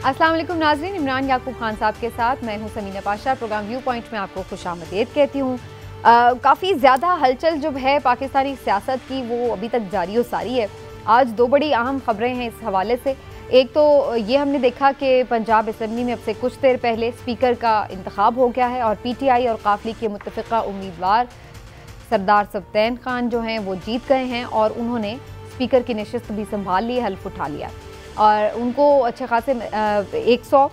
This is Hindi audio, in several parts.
अस्सलाम वालेकुम नाज़रीन, इमरान याकूब खान साहब के साथ मैं हूं Samina Pasha. Programme viewpoint में आपको खुशामदीद कहती हूँ। काफ़ी ज़्यादा हलचल जो है पाकिस्तानी सियासत की वो अभी तक जारी और सारी है। आज दो बड़ी अहम खबरें हैं इस हवाले से। एक तो ये हमने देखा कि पंजाब असम्बली में अब से कुछ देर पहले स्पीकर का इंतखाब हो गया है और PTI और काफ लीग के मुत्तफ़िक़ा उम्मीदवार सरदार सब्तैन खान जो हैं वो जीत गए हैं और उन्होंने स्पीकर की नशिस्त भी संभाल ली, हल्फ उठा लिया और उनको अच्छे खासे 100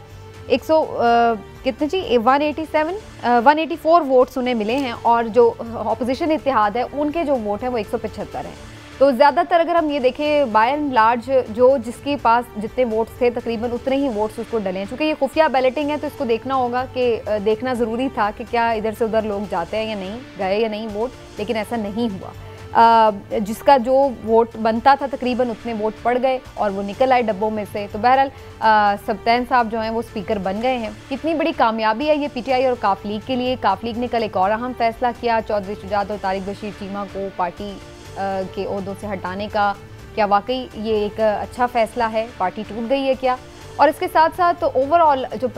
कितने जी 184 वोट्स उन्हें मिले हैं और जो अपोजिशन इत्तेहाद है उनके जो वोट हैं वो 175 हैं। तो ज़्यादातर अगर हम ये देखें बाय एंड लार्ज जो जिसके पास जितने वोट्स थे तकरीबन उतने ही वोट्स उसको डले हैं। चूँकि ये खुफिया बैलेटिंग है तो इसको देखना होगा कि देखना ज़रूरी था कि क्या इधर से उधर लोग जाते हैं या नहीं, गए या नहीं वोट, लेकिन ऐसा नहीं हुआ। जिसका जो वोट बनता था तकरीबन उतने वोट पड़ गए और वो निकल आए डब्बों में से। तो बहरहाल सब्तैन साहब जो हैं वो स्पीकर बन गए हैं। कितनी बड़ी कामयाबी है ये PTI और काफ लीग के लिए। काफ लीग ने कल एक और अहम फैसला किया, चौधरी शुजात और तारिक बशीर चीमा को पार्टी के ओहदों से हटाने का। क्या वाकई ये एक अच्छा फैसला है? पार्टी टूट गई है क्या? और इसके साथ साथ ओवरऑल जो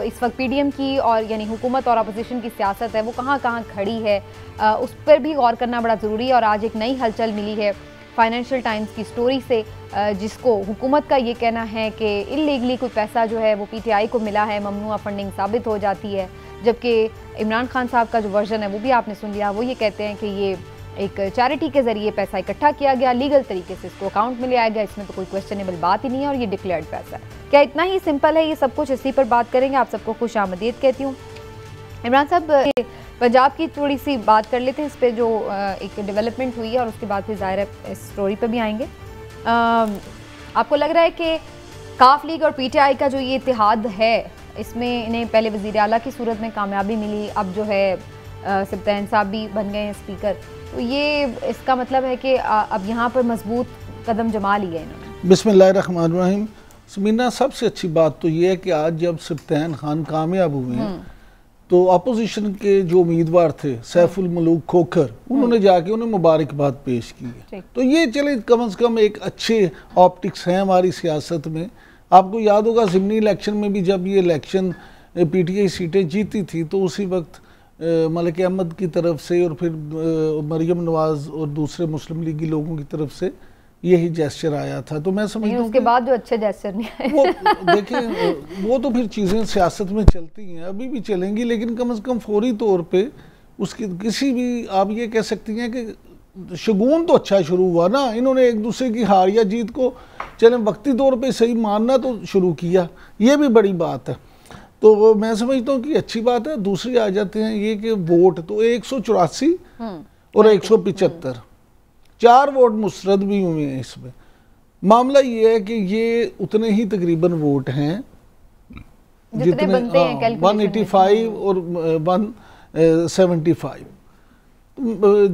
इस वक्त PDM की और यानी हुकूमत और अपोजिशन की सियासत है वो कहाँ कहाँ खड़ी है, उस पर भी गौर करना बड़ा ज़रूरी है। और आज एक नई हलचल मिली है फाइनेंशियल टाइम्स की स्टोरी से, जिसको हुकूमत का ये कहना है कि इल्लीगली कोई पैसा जो है वो PTI को मिला है, ममनुआ फंडिंग साबित हो जाती है। जबकि इमरान खान साहब का जो वर्जन है वो भी आपने सुन लिया, वो ये कहते हैं कि ये एक चैरिटी के ज़रिए पैसा इकट्ठा किया गया, लीगल तरीके से इसको अकाउंट में ले आया गया, इसमें तो कोई क्वेश्चनेबल बात ही नहीं है और ये डिक्लेयर्ड पैसा है। क्या इतना ही सिंपल है ये सब कुछ? इसी पर बात करेंगे। आप सबको खुशामदीद कहती हूँ। इमरान साहब, पंजाब की थोड़ी सी बात कर लेते हैं, इस पर जो एक डेवलपमेंट हुई है और उसके बाद फिर ज़ाहिर है इस स्टोरी पर भी आएंगे। आपको लग रहा है कि काफ लीग और PTI का जो ये इत्तेहाद है इसमें इन्हें पहले वज़ीर आला की सूरत में कामयाबी मिली, अब जो है सब्तैन साहब भी बन गए हैं स्पीकर, तो ये इसका मतलब है कि अब यहाँ पर मजबूत कदम जमा लिए इन्होंने। बिस्मिल्लाहिर्रहमानिर्रहीम। समीना, सबसे अच्छी बात तो ये है कि आज जब सब्तैन खान कामयाब हुए हैं तो अपोजिशन के जो उम्मीदवार थे सैफुल मलूक खोखर, उन्होंने जाके उन्हें मुबारकबाद पेश की है। तो ये चले कम से कम एक अच्छे ऑप्टिक्स हैं हमारी सियासत में। आपको याद होगा ज़िमनी इलेक्शन में भी जब ये इलेक्शन PTI सीटें जीती थी तो उसी वक्त मलिक अहमद की तरफ से और फिर मरियम नवाज और दूसरे मुस्लिम लीगी लोगों की तरफ से यही जेस्चर आया था। तो मैं समझता हूँ उसके बाद जो अच्छे जेस्चर नहीं आए वो देखिए वो तो फिर चीज़ें सियासत में चलती हैं, अभी भी चलेंगी, लेकिन कम से कम फौरी तौर पे उसकी किसी भी आप ये कह सकती हैं कि शगुन तो अच्छा शुरू हुआ ना। इन्होंने एक दूसरे की हार या जीत को चले वक्ती तौर पे सही मानना तो शुरू किया, ये भी बड़ी बात है। तो मैं समझता हूँ कि अच्छी बात है। दूसरी आ जाते हैं ये कि वोट तो 184 और 175, 4 वोट मुस्तरद भी हुए हैं इसमें। मामला ये है कि ये उतने ही तकरीबन वोट हैं जितने बनते हैं 185 और 175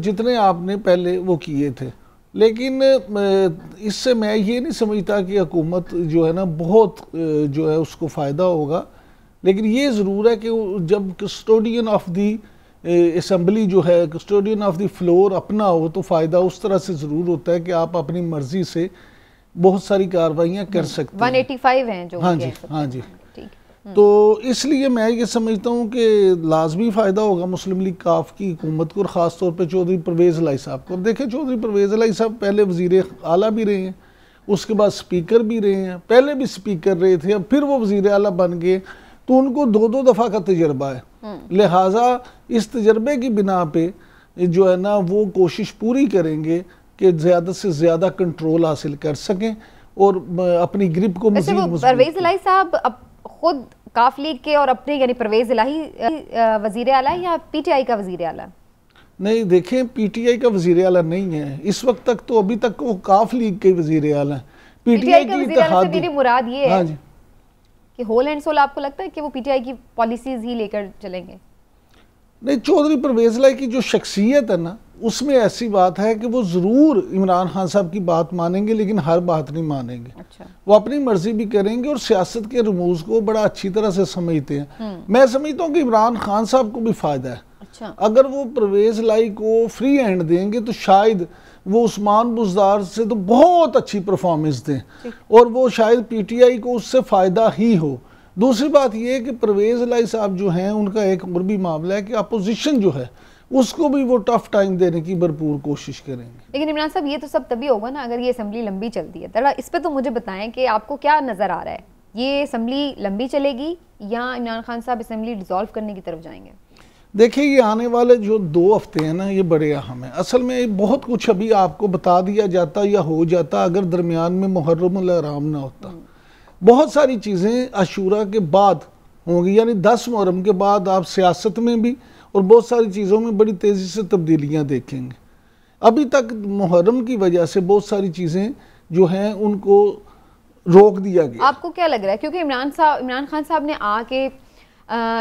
जितने आपने पहले वो किए थे। लेकिन इससे मैं ये नहीं समझता कि हुकूमत जो है ना बहुत जो है उसको फ़ायदा होगा। लेकिन ये ज़रूर है कि जब कस्टोडियन ऑफ दी असम्बली जो है, कस्टोडियन ऑफ दी फ्लोर अपना हो तो फ़ायदा उस तरह से ज़रूर होता है कि आप अपनी मर्ज़ी से बहुत सारी कार्रवाइयाँ कर सकते हैं। 185 हैं जो। हाँ जी, हाँ जी। तो इसलिए मैं ये समझता हूँ कि लाजमी फ़ायदा होगा मुस्लिम लीग काफ की हुकूमत को और ख़ास तौर पे चौधरी परवेज़ इलाही साहब को। देखें, चौधरी परवेज़ इलाही साहब पहले वज़ीर आला भी रहे हैं, उसके बाद स्पीकर भी रहे हैं, पहले भी स्पीकर रहे थे, अब फिर वो वज़ीर आला बन गए, तो उनको 2-2 दफ़ा का तजर्बा है। लिहाजा इस तजर्बे की बिना पे जो है ना वो कोशिश पूरी करेंगे कि ज़्यादा से ज़्यादा कंट्रोल हासिल कर सकें और अपनी ग्रिप को मज़ीद मज़बूत। परवेज़ इलाही साहब अब खुद काफ लीग के और अपने यानी परवेज़ इलाही वज़ीर आला या PTI का वज़ीर आला? नहीं, देखें, PTI का वज़ीर आला नहीं है इस वक्त तक, तो अभी तक वो काफ लीग के वज़ीर आला है। PTI की इत्तेहाद, मेरी मुराद ये है जी कि होल एंड सोल आपको लगता है कि वो PTI की पॉलिसीज ही लेकर चलेंगे? नहीं, चौधरी परवेज़ इलाही की जो शख्सियत है ना उसमें ऐसी बात है कि वो ज़रूर इमरान खान साहब की बात मानेंगे लेकिन हर बात नहीं मानेंगे। अच्छा। वो अपनी मर्जी भी करेंगे और सियासत के रमूज को बड़ा अच्छी तरह से समझते हैं। मैं समझता हूँ कि इमरान खान साहब को भी फ़ायदा है अच्छा। अगर वो परवेज लाई को फ्री हैंड देंगे तो शायद वो उस्मान बुज़दार से तो बहुत अच्छी परफॉर्मेंस दें और वो शायद पीटीआई को उससे फ़ायदा ही हो। दूसरी बात ये है कि परवेज लाई साहब जो हैं उनका एक और भी मामला है कि अपोजिशन जो है उसको भी वो टफ टाइम देने की भरपूर कोशिश करेंगे। लेकिन इमरान साहब ये तो सब तभी होगा ना अगर ये असेंबली लंबी चलती है। जरा इस पे तो मुझे बताएं कि आपको क्या नज़र आ रहा है, ये असेंबली लंबी चलेगी या इमरान खान साहब असेंबली डिसॉल्व करने की तरफ जाएंगे? देखिए ये आने वाले जो 2 हफ्ते हैं ना ये बड़े अहम हैं। असल में बहुत कुछ अभी आपको बता दिया जाता या हो जाता अगर दरमियान में मुहर्रम हराम ना होता। बहुत सारी चीज़ें अशूरा के बाद होंगी, यानी 10 मुहर्रम के बाद आप सियासत में भी और बहुत सारी चीज़ों में बड़ी तेज़ी से तब्दीलियाँ देखेंगे। अभी तक मुहर्रम की वजह से बहुत सारी चीज़ें जो हैं उनको रोक दिया गया। आपको क्या लग रहा है, क्योंकि इमरान खान साहब ने आके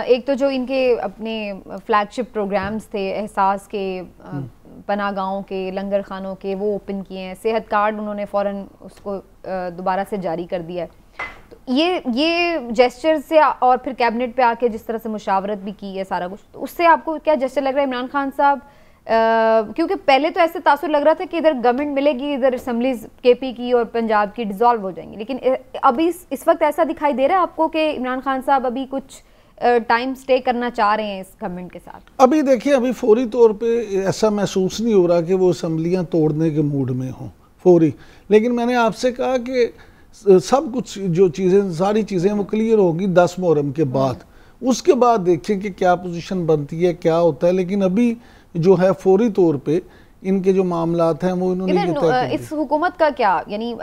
एक तो जो इनके अपने फ्लैगशिप प्रोग्राम्स थे एहसास के, पनाह गाहों के, लंगर खानों के, वो ओपन किए हैं। सेहत कार्ड उन्होंने फ़ौरन उसको दोबारा से जारी कर दिया है। तो ये जेस्चर से और फिर कैबिनेट पे आके जिस तरह से मुशावरत भी की है सारा कुछ, तो उससे आपको क्या जेस्चर लग रहा है इमरान खान साहब? क्योंकि पहले तो ऐसे तासुर लग रहा था कि इधर गवर्नमेंट मिलेगी, इधर असम्बलीज केपी की और पंजाब की डिसॉल्व हो जाएंगी, लेकिन अभी इस वक्त ऐसा दिखाई दे रहा है आपको कि इमरान खान साहब अभी कुछ टाइम स्टे करना चाह रहे हैं इस गवर्नमेंट के साथ? अभी देखिए अभी फौरी तौर पे ऐसा महसूस नहीं हो रहा कि वो असम्बलियाँ तोड़ने के मूड में हों फौरी। लेकिन मैंने आपसे कहा कि सब कुछ जो चीज़ें सारी चीज़ें वो क्लियर होगी 10 मुहर्रम के बाद। उसके बाद देखें कि क्या पोजीशन बनती है, क्या होता है। लेकिन अभी जो है फौरी तौर पे इनके जो मामलात हैं वो इन्होंने इस हुकूमत का क्या, यानी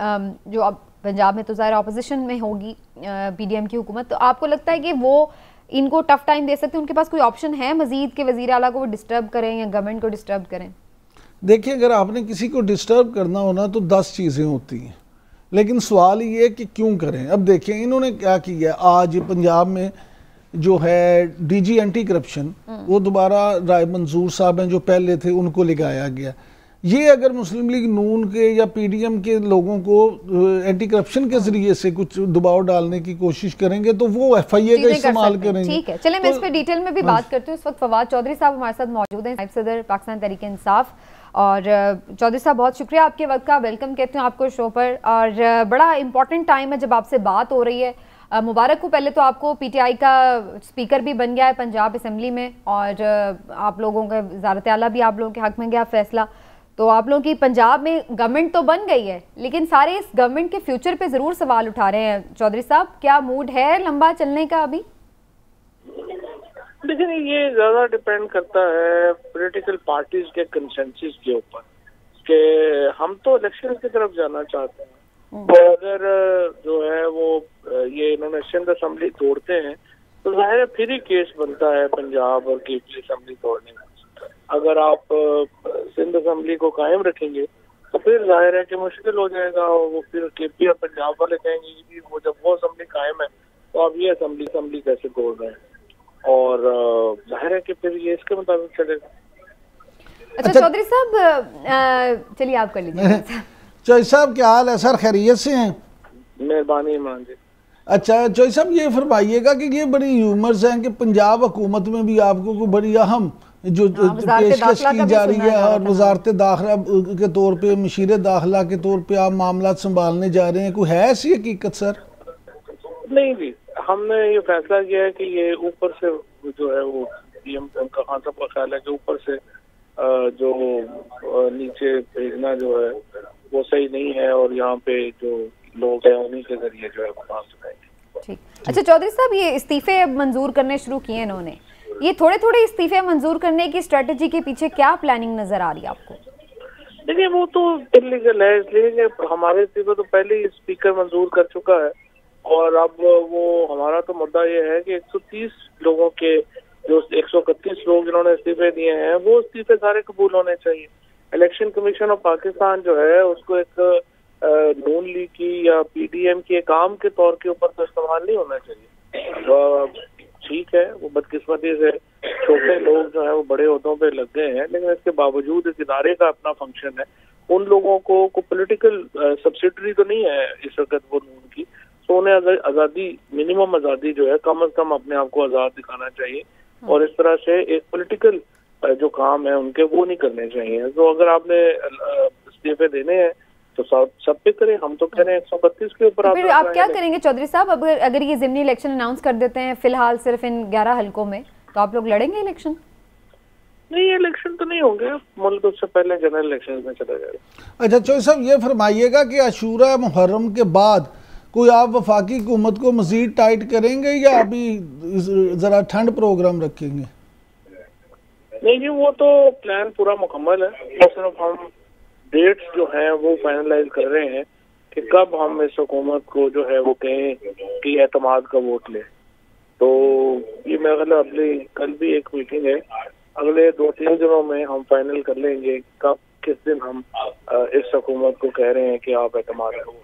जो अब पंजाब में तो ज़ाहिर ऑपोजिशन में होगी पीडीएम की हुकूमत, तो आपको लगता है कि वो इनको टफ टाइम दे सकते हैं? उनके पास कोई ऑप्शन है मजीद के वज़ीर आला को वो डिस्टर्ब करें या गवर्नमेंट को डिस्टर्ब करें? देखिए अगर आपने किसी को डिस्टर्ब करना हो ना तो 10 चीज़ें होती हैं, लेकिन सवाल ये है कि क्यों करें। अब देखिए इन्होंने क्या किया, आज पंजाब में जो है डीजी एंटी करप्शन वो दोबारा राय मंजूर साहब हैं जो पहले थे उनको लगाया गया। ये अगर मुस्लिम लीग नून के या पीडीएम के लोगों को एंटी करप्शन के जरिए से कुछ दबाव डालने की कोशिश करेंगे तो वो एफआईए का इस्तेमाल करेंगे। ठीक है, चले मैं इस पे डिटेल में भी बात करती हूँ। इस वक्त फवाद चौधरी साहब हमारे साथ मौजूद हैं, नायब सदर पाकिस्तान तहरीक इंसाफ। और चौधरी साहब बहुत शुक्रिया आपके वक्त का, वेलकम कहती हूँ आपको शो पर। और बड़ा इंपॉर्टेंट टाइम है जब आपसे बात हो रही है। मुबारक हो पहले तो आपको, पीटीआई का स्पीकर भी बन गया है पंजाब असम्बली में और आप लोगों का वज़ारत आला भी आप लोगों के हक में गया फैसला। तो आप लोगों की पंजाब में गवर्नमेंट तो बन गई है, लेकिन सारे इस गवर्नमेंट के फ्यूचर पे ज़रूर सवाल उठा रहे हैं। चौधरी साहब क्या मूड है लंबा चलने का अभी? लेकिन ये ज़्यादा डिपेंड करता है पॉलिटिकल पार्टीज के कंसेंसस के ऊपर कि हम तो इलेक्शन की तरफ जाना चाहते हैं। और अगर जो है वो ये इन्होंने सिंध असेंबली तोड़ते हैं तो जाहिर है फिर ही केस बनता है पंजाब और केपी असेंबली तोड़ने का। अगर आप सिंध असेंबली को कायम रखेंगे तो फिर जाहिर है कि मुश्किल हो जाएगा। वो फिर केपी और पंजाब वाले कहेंगे कि वो जब वो असेंबली कायम है तो आप ये असेंबली कैसे तोड़ रहे हैं, और जाहिर है कि फिर ये इसके मुताबिक चलेगा। अच्छा चौधरी साहब चलिए आप कर लीजिए। चौधरी साहब क्या हाल है सर, खैरियत से हैं? मेहरबानी इमरान जी। अच्छा चौधरी साहब ये फरमाइएगा कि ये बड़ी ह्यूमर्स हैं कि पंजाब हुकूमत में भी आपको कोई बड़ी अहम जो पेशकश की जा रही है और वजारत दाखिला के तौर पे, मशीर दाखिला के तौर पे आप मामला संभालने जा रहे हैं, कोई है ऐसी हकीकत सर? नहीं जी, हमने ये फैसला किया है कि ये ऊपर से जो है वो पीएम उनका खान साहब का ख्याल है कि ऊपर से जो नीचे भेजना जो है वो सही नहीं है और यहाँ पे जो लोग हैं उन्हीं के जरिए जो है वो काम चलाएंगे। ठीक। अच्छा चौधरी साहब ये इस्तीफे अब मंजूर करने शुरू किए इन्होंने, ये थोड़े थोड़े इस्तीफे मंजूर करने की स्ट्रेटजी के पीछे क्या प्लानिंग नजर आ रही है आपको? देखिए वो तो इलीगल है, इसलिए हमारे इस्तीफे तो पहले ही स्पीकर मंजूर कर चुका है। और अब वो हमारा तो मुद्दा ये है कि 130 लोगों के जो 131 लोग जिन्होंने इस्तीफे दिए हैं वो इस्तीफे सारे कबूल होने चाहिए। इलेक्शन कमीशन ऑफ पाकिस्तान जो है उसको एक नून लीग की या पीडीएम के काम के तौर के ऊपर तो इस्तेमाल नहीं होना चाहिए। ठीक है वो बदकिस्मती से छोटे लोग जो है वो बड़े ओहदों पे लग गए हैं, लेकिन इसके बावजूद इस इदारे का अपना फंक्शन है। उन लोगों को पॉलिटिकल सब्सिडरी तो नहीं है इस वक्त वो नून की, तो उन्हें आज़ादी, मिनिमम आज़ादी जो है कम से कम अपने आप को आज़ाद दिखाना चाहिए। और इस तरह से एक पॉलिटिकल जो काम है उनके वो नहीं करने चाहिए। तो अगर आपने इस्तीफे देने हैं तो सब पे करें, हम तो कह रहे हैं 132 के ऊपर। तो फिर आप क्या करेंगे चौधरी साहब, अगर ये ज़िमनी इलेक्शन अनाउंस कर देते हैं फिलहाल सिर्फ इन 11 हलकों में, तो आप लोग लड़ेंगे इलेक्शन? नहीं, इलेक्शन तो नहीं होंगे, मुल्क उससे पहले जनरल इलेक्शन में चला जाएगा। अच्छा चौधरी साहब, ये फरमाइएगा कि आशूरा मुहर्रम के बाद कोई आप वफाकी हुकूमत को मजीद टाइट करेंगे या अभी जरा ठंड प्रोग्राम रखेंगे? नहीं जी, वो तो प्लान पूरा मुकम्मल है, तो सिर्फ हम डेट्स जो हैं वो फाइनलाइज कर रहे हैं कि कब हम इस हुकूमत को जो है वो कहें कि एतमाद का वोट ले। तो ये मैं अगले कल भी एक मीटिंग है, अगले 2-3 दिनों में हम फाइनल कर लेंगे कब किस दिन हम इस हुकूमत को कह रहे हैं कि आप एतमाद का वोट।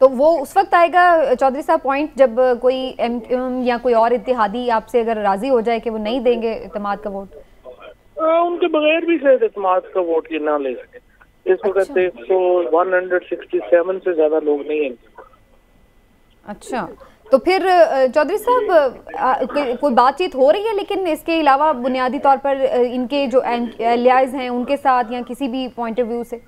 तो वो उस वक्त आएगा चौधरी साहब पॉइंट जब कोई एमक्यूएम या कोई और इत्तेहादी आपसे अगर राजी हो जाए कि वो नहीं देंगे एतमाद का वोट? उनके बगैर भी शायद एतमाद का वोट ये ना ले सके। इस वक्त 167 से ज्यादा लोग नहीं हैं। अच्छा, तो फिर चौधरी साहब कोई बातचीत हो रही है लेकिन इसके अलावा बुनियादी तौर पर इनके जो एलियाज हैं उनके साथ या किसी भी पॉइंट ऑफ व्यू से?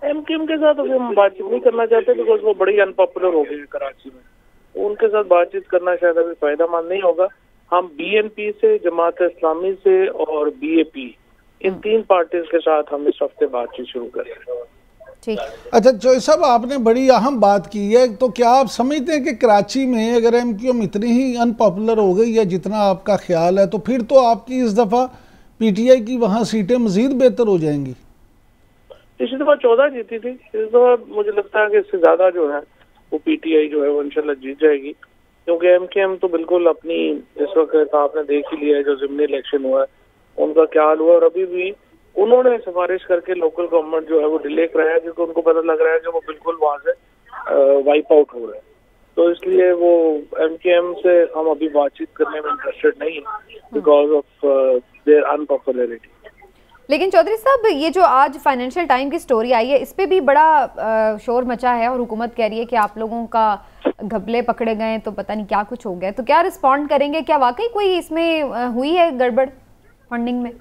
एमक्यूएम के साथ अभी हम बातचीत नहीं करना चाहते बिकॉज वो बड़ी अनपॉपुलर हो गई है कराची में। उनके साथ बातचीत करना शायद अभी फायदेमंद नहीं होगा। हम बीएनपी से, जमात इस्लामी से और बीएपी, इन 3 पार्टीज के साथ हम इस हफ्ते बातचीत शुरू करेंगे। ठीक। अच्छा चौधरी साहब, आपने बड़ी अहम बात की है, तो क्या आप समझते हैं कि कराची में अगर एमक्यूएम इतनी ही अनपॉपुलर हो गई है जितना आपका ख्याल है, तो फिर तो आपकी इस दफ़ा पीटीआई की वहाँ सीटें मजीद बेहतर हो जाएंगी? पिछली दफा 14 जीती थी, इस दफा मुझे लगता है कि इससे ज्यादा जो है वो पीटीआई जो है वो इंशाल्लाह जीत जाएगी, क्योंकि एमकेएम तो बिल्कुल अपनी इस वक्त आपने देख ही लिया है जो ज़िमनी इलेक्शन हुआ है उनका क्या हाल हुआ, और अभी भी उन्होंने सिफारिश करके लोकल गवर्नमेंट जो है वो डिले कराया क्योंकि उनको पता लग रहा है कि वो बिल्कुल वहाँ से वाइप आउट हो रहे हैं। तो इसलिए वो एमकेएम से हम अभी बातचीत करने में इंटरेस्टेड नहीं है बिकॉज ऑफ देयर अनपॉपुलरिटी। लेकिन चौधरी साहब, ये जो आज फाइनेंशियल टाइम की स्टोरी आई है इस पे भी बड़ा शोर मचा है और हुकूमत कह रही है कि आप लोगों का घपले पकड़े गए तो पता नहीं क्या कुछ हो गया, तो क्या रिस्पॉन्ड करेंगे? क्या वाकई कोई इसमें हुई है गड़बड़ फंडिंग में?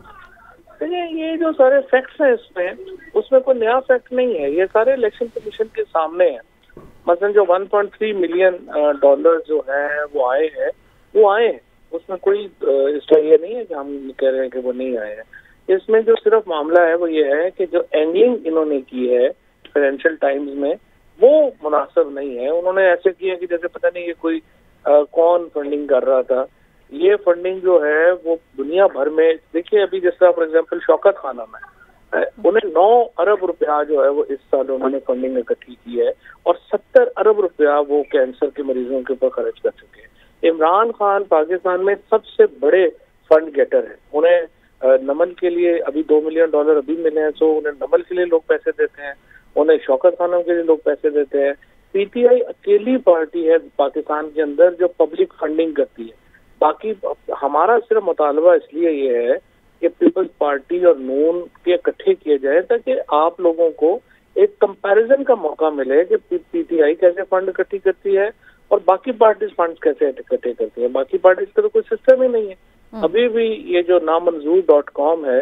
ये जो सारे फैक्ट्स हैं इसमें, उसमें कोई नया फैक्ट नहीं है, ये सारे इलेक्शन कमीशन के सामने हैं। मसलन जो 1.3 मिलियन डॉलर जो है वो आए हैं, वो आए हैं, उसमें कोई इसका ये नहीं है कि हम कह रहे हैं कि वो नहीं आए हैं। इसमें जो सिर्फ मामला है वो ये है कि जो एंगलिंग इन्होंने की है फाइनेंशियल टाइम्स में वो मुनासिब नहीं है। उन्होंने ऐसे किया कि जैसे पता नहीं ये कोई कौन फंडिंग कर रहा था। ये फंडिंग जो है वो दुनिया भर में, देखिए अभी जैसा फॉर एग्जांपल शौकत खाना में उन्हें 9 अरब रुपया जो है वो इस साल उन्होंने फंडिंग इकट्ठी की है और 70 अरब रुपया वो कैंसर के मरीजों के ऊपर खर्च कर चुके हैं। इमरान खान पाकिस्तान में सबसे बड़े फंड गेटर है। उन्हें नमल के लिए अभी $2 मिलियन अभी मिले हैं, तो उन्हें नमल के लिए लोग पैसे देते हैं, उन्हें शौकत खानों के लिए लोग पैसे देते हैं। पीटीआई अकेली पार्टी है पाकिस्तान के अंदर जो पब्लिक फंडिंग करती है। बाकी हमारा सिर्फ मुतालबा इसलिए ये है कि पीपल्स पार्टी और नून के इकट्ठे किए जाए ताकि आप लोगों को एक कंपैरिजन का मौका मिले कि पीटीआई कैसे फंड इकट्ठी करती है और बाकी पार्टीज फंड कैसे इकट्ठे करती है। बाकी पार्टीज का तो कोई सिस्टम ही नहीं है। अभी भी ये जो नामंजूर.com है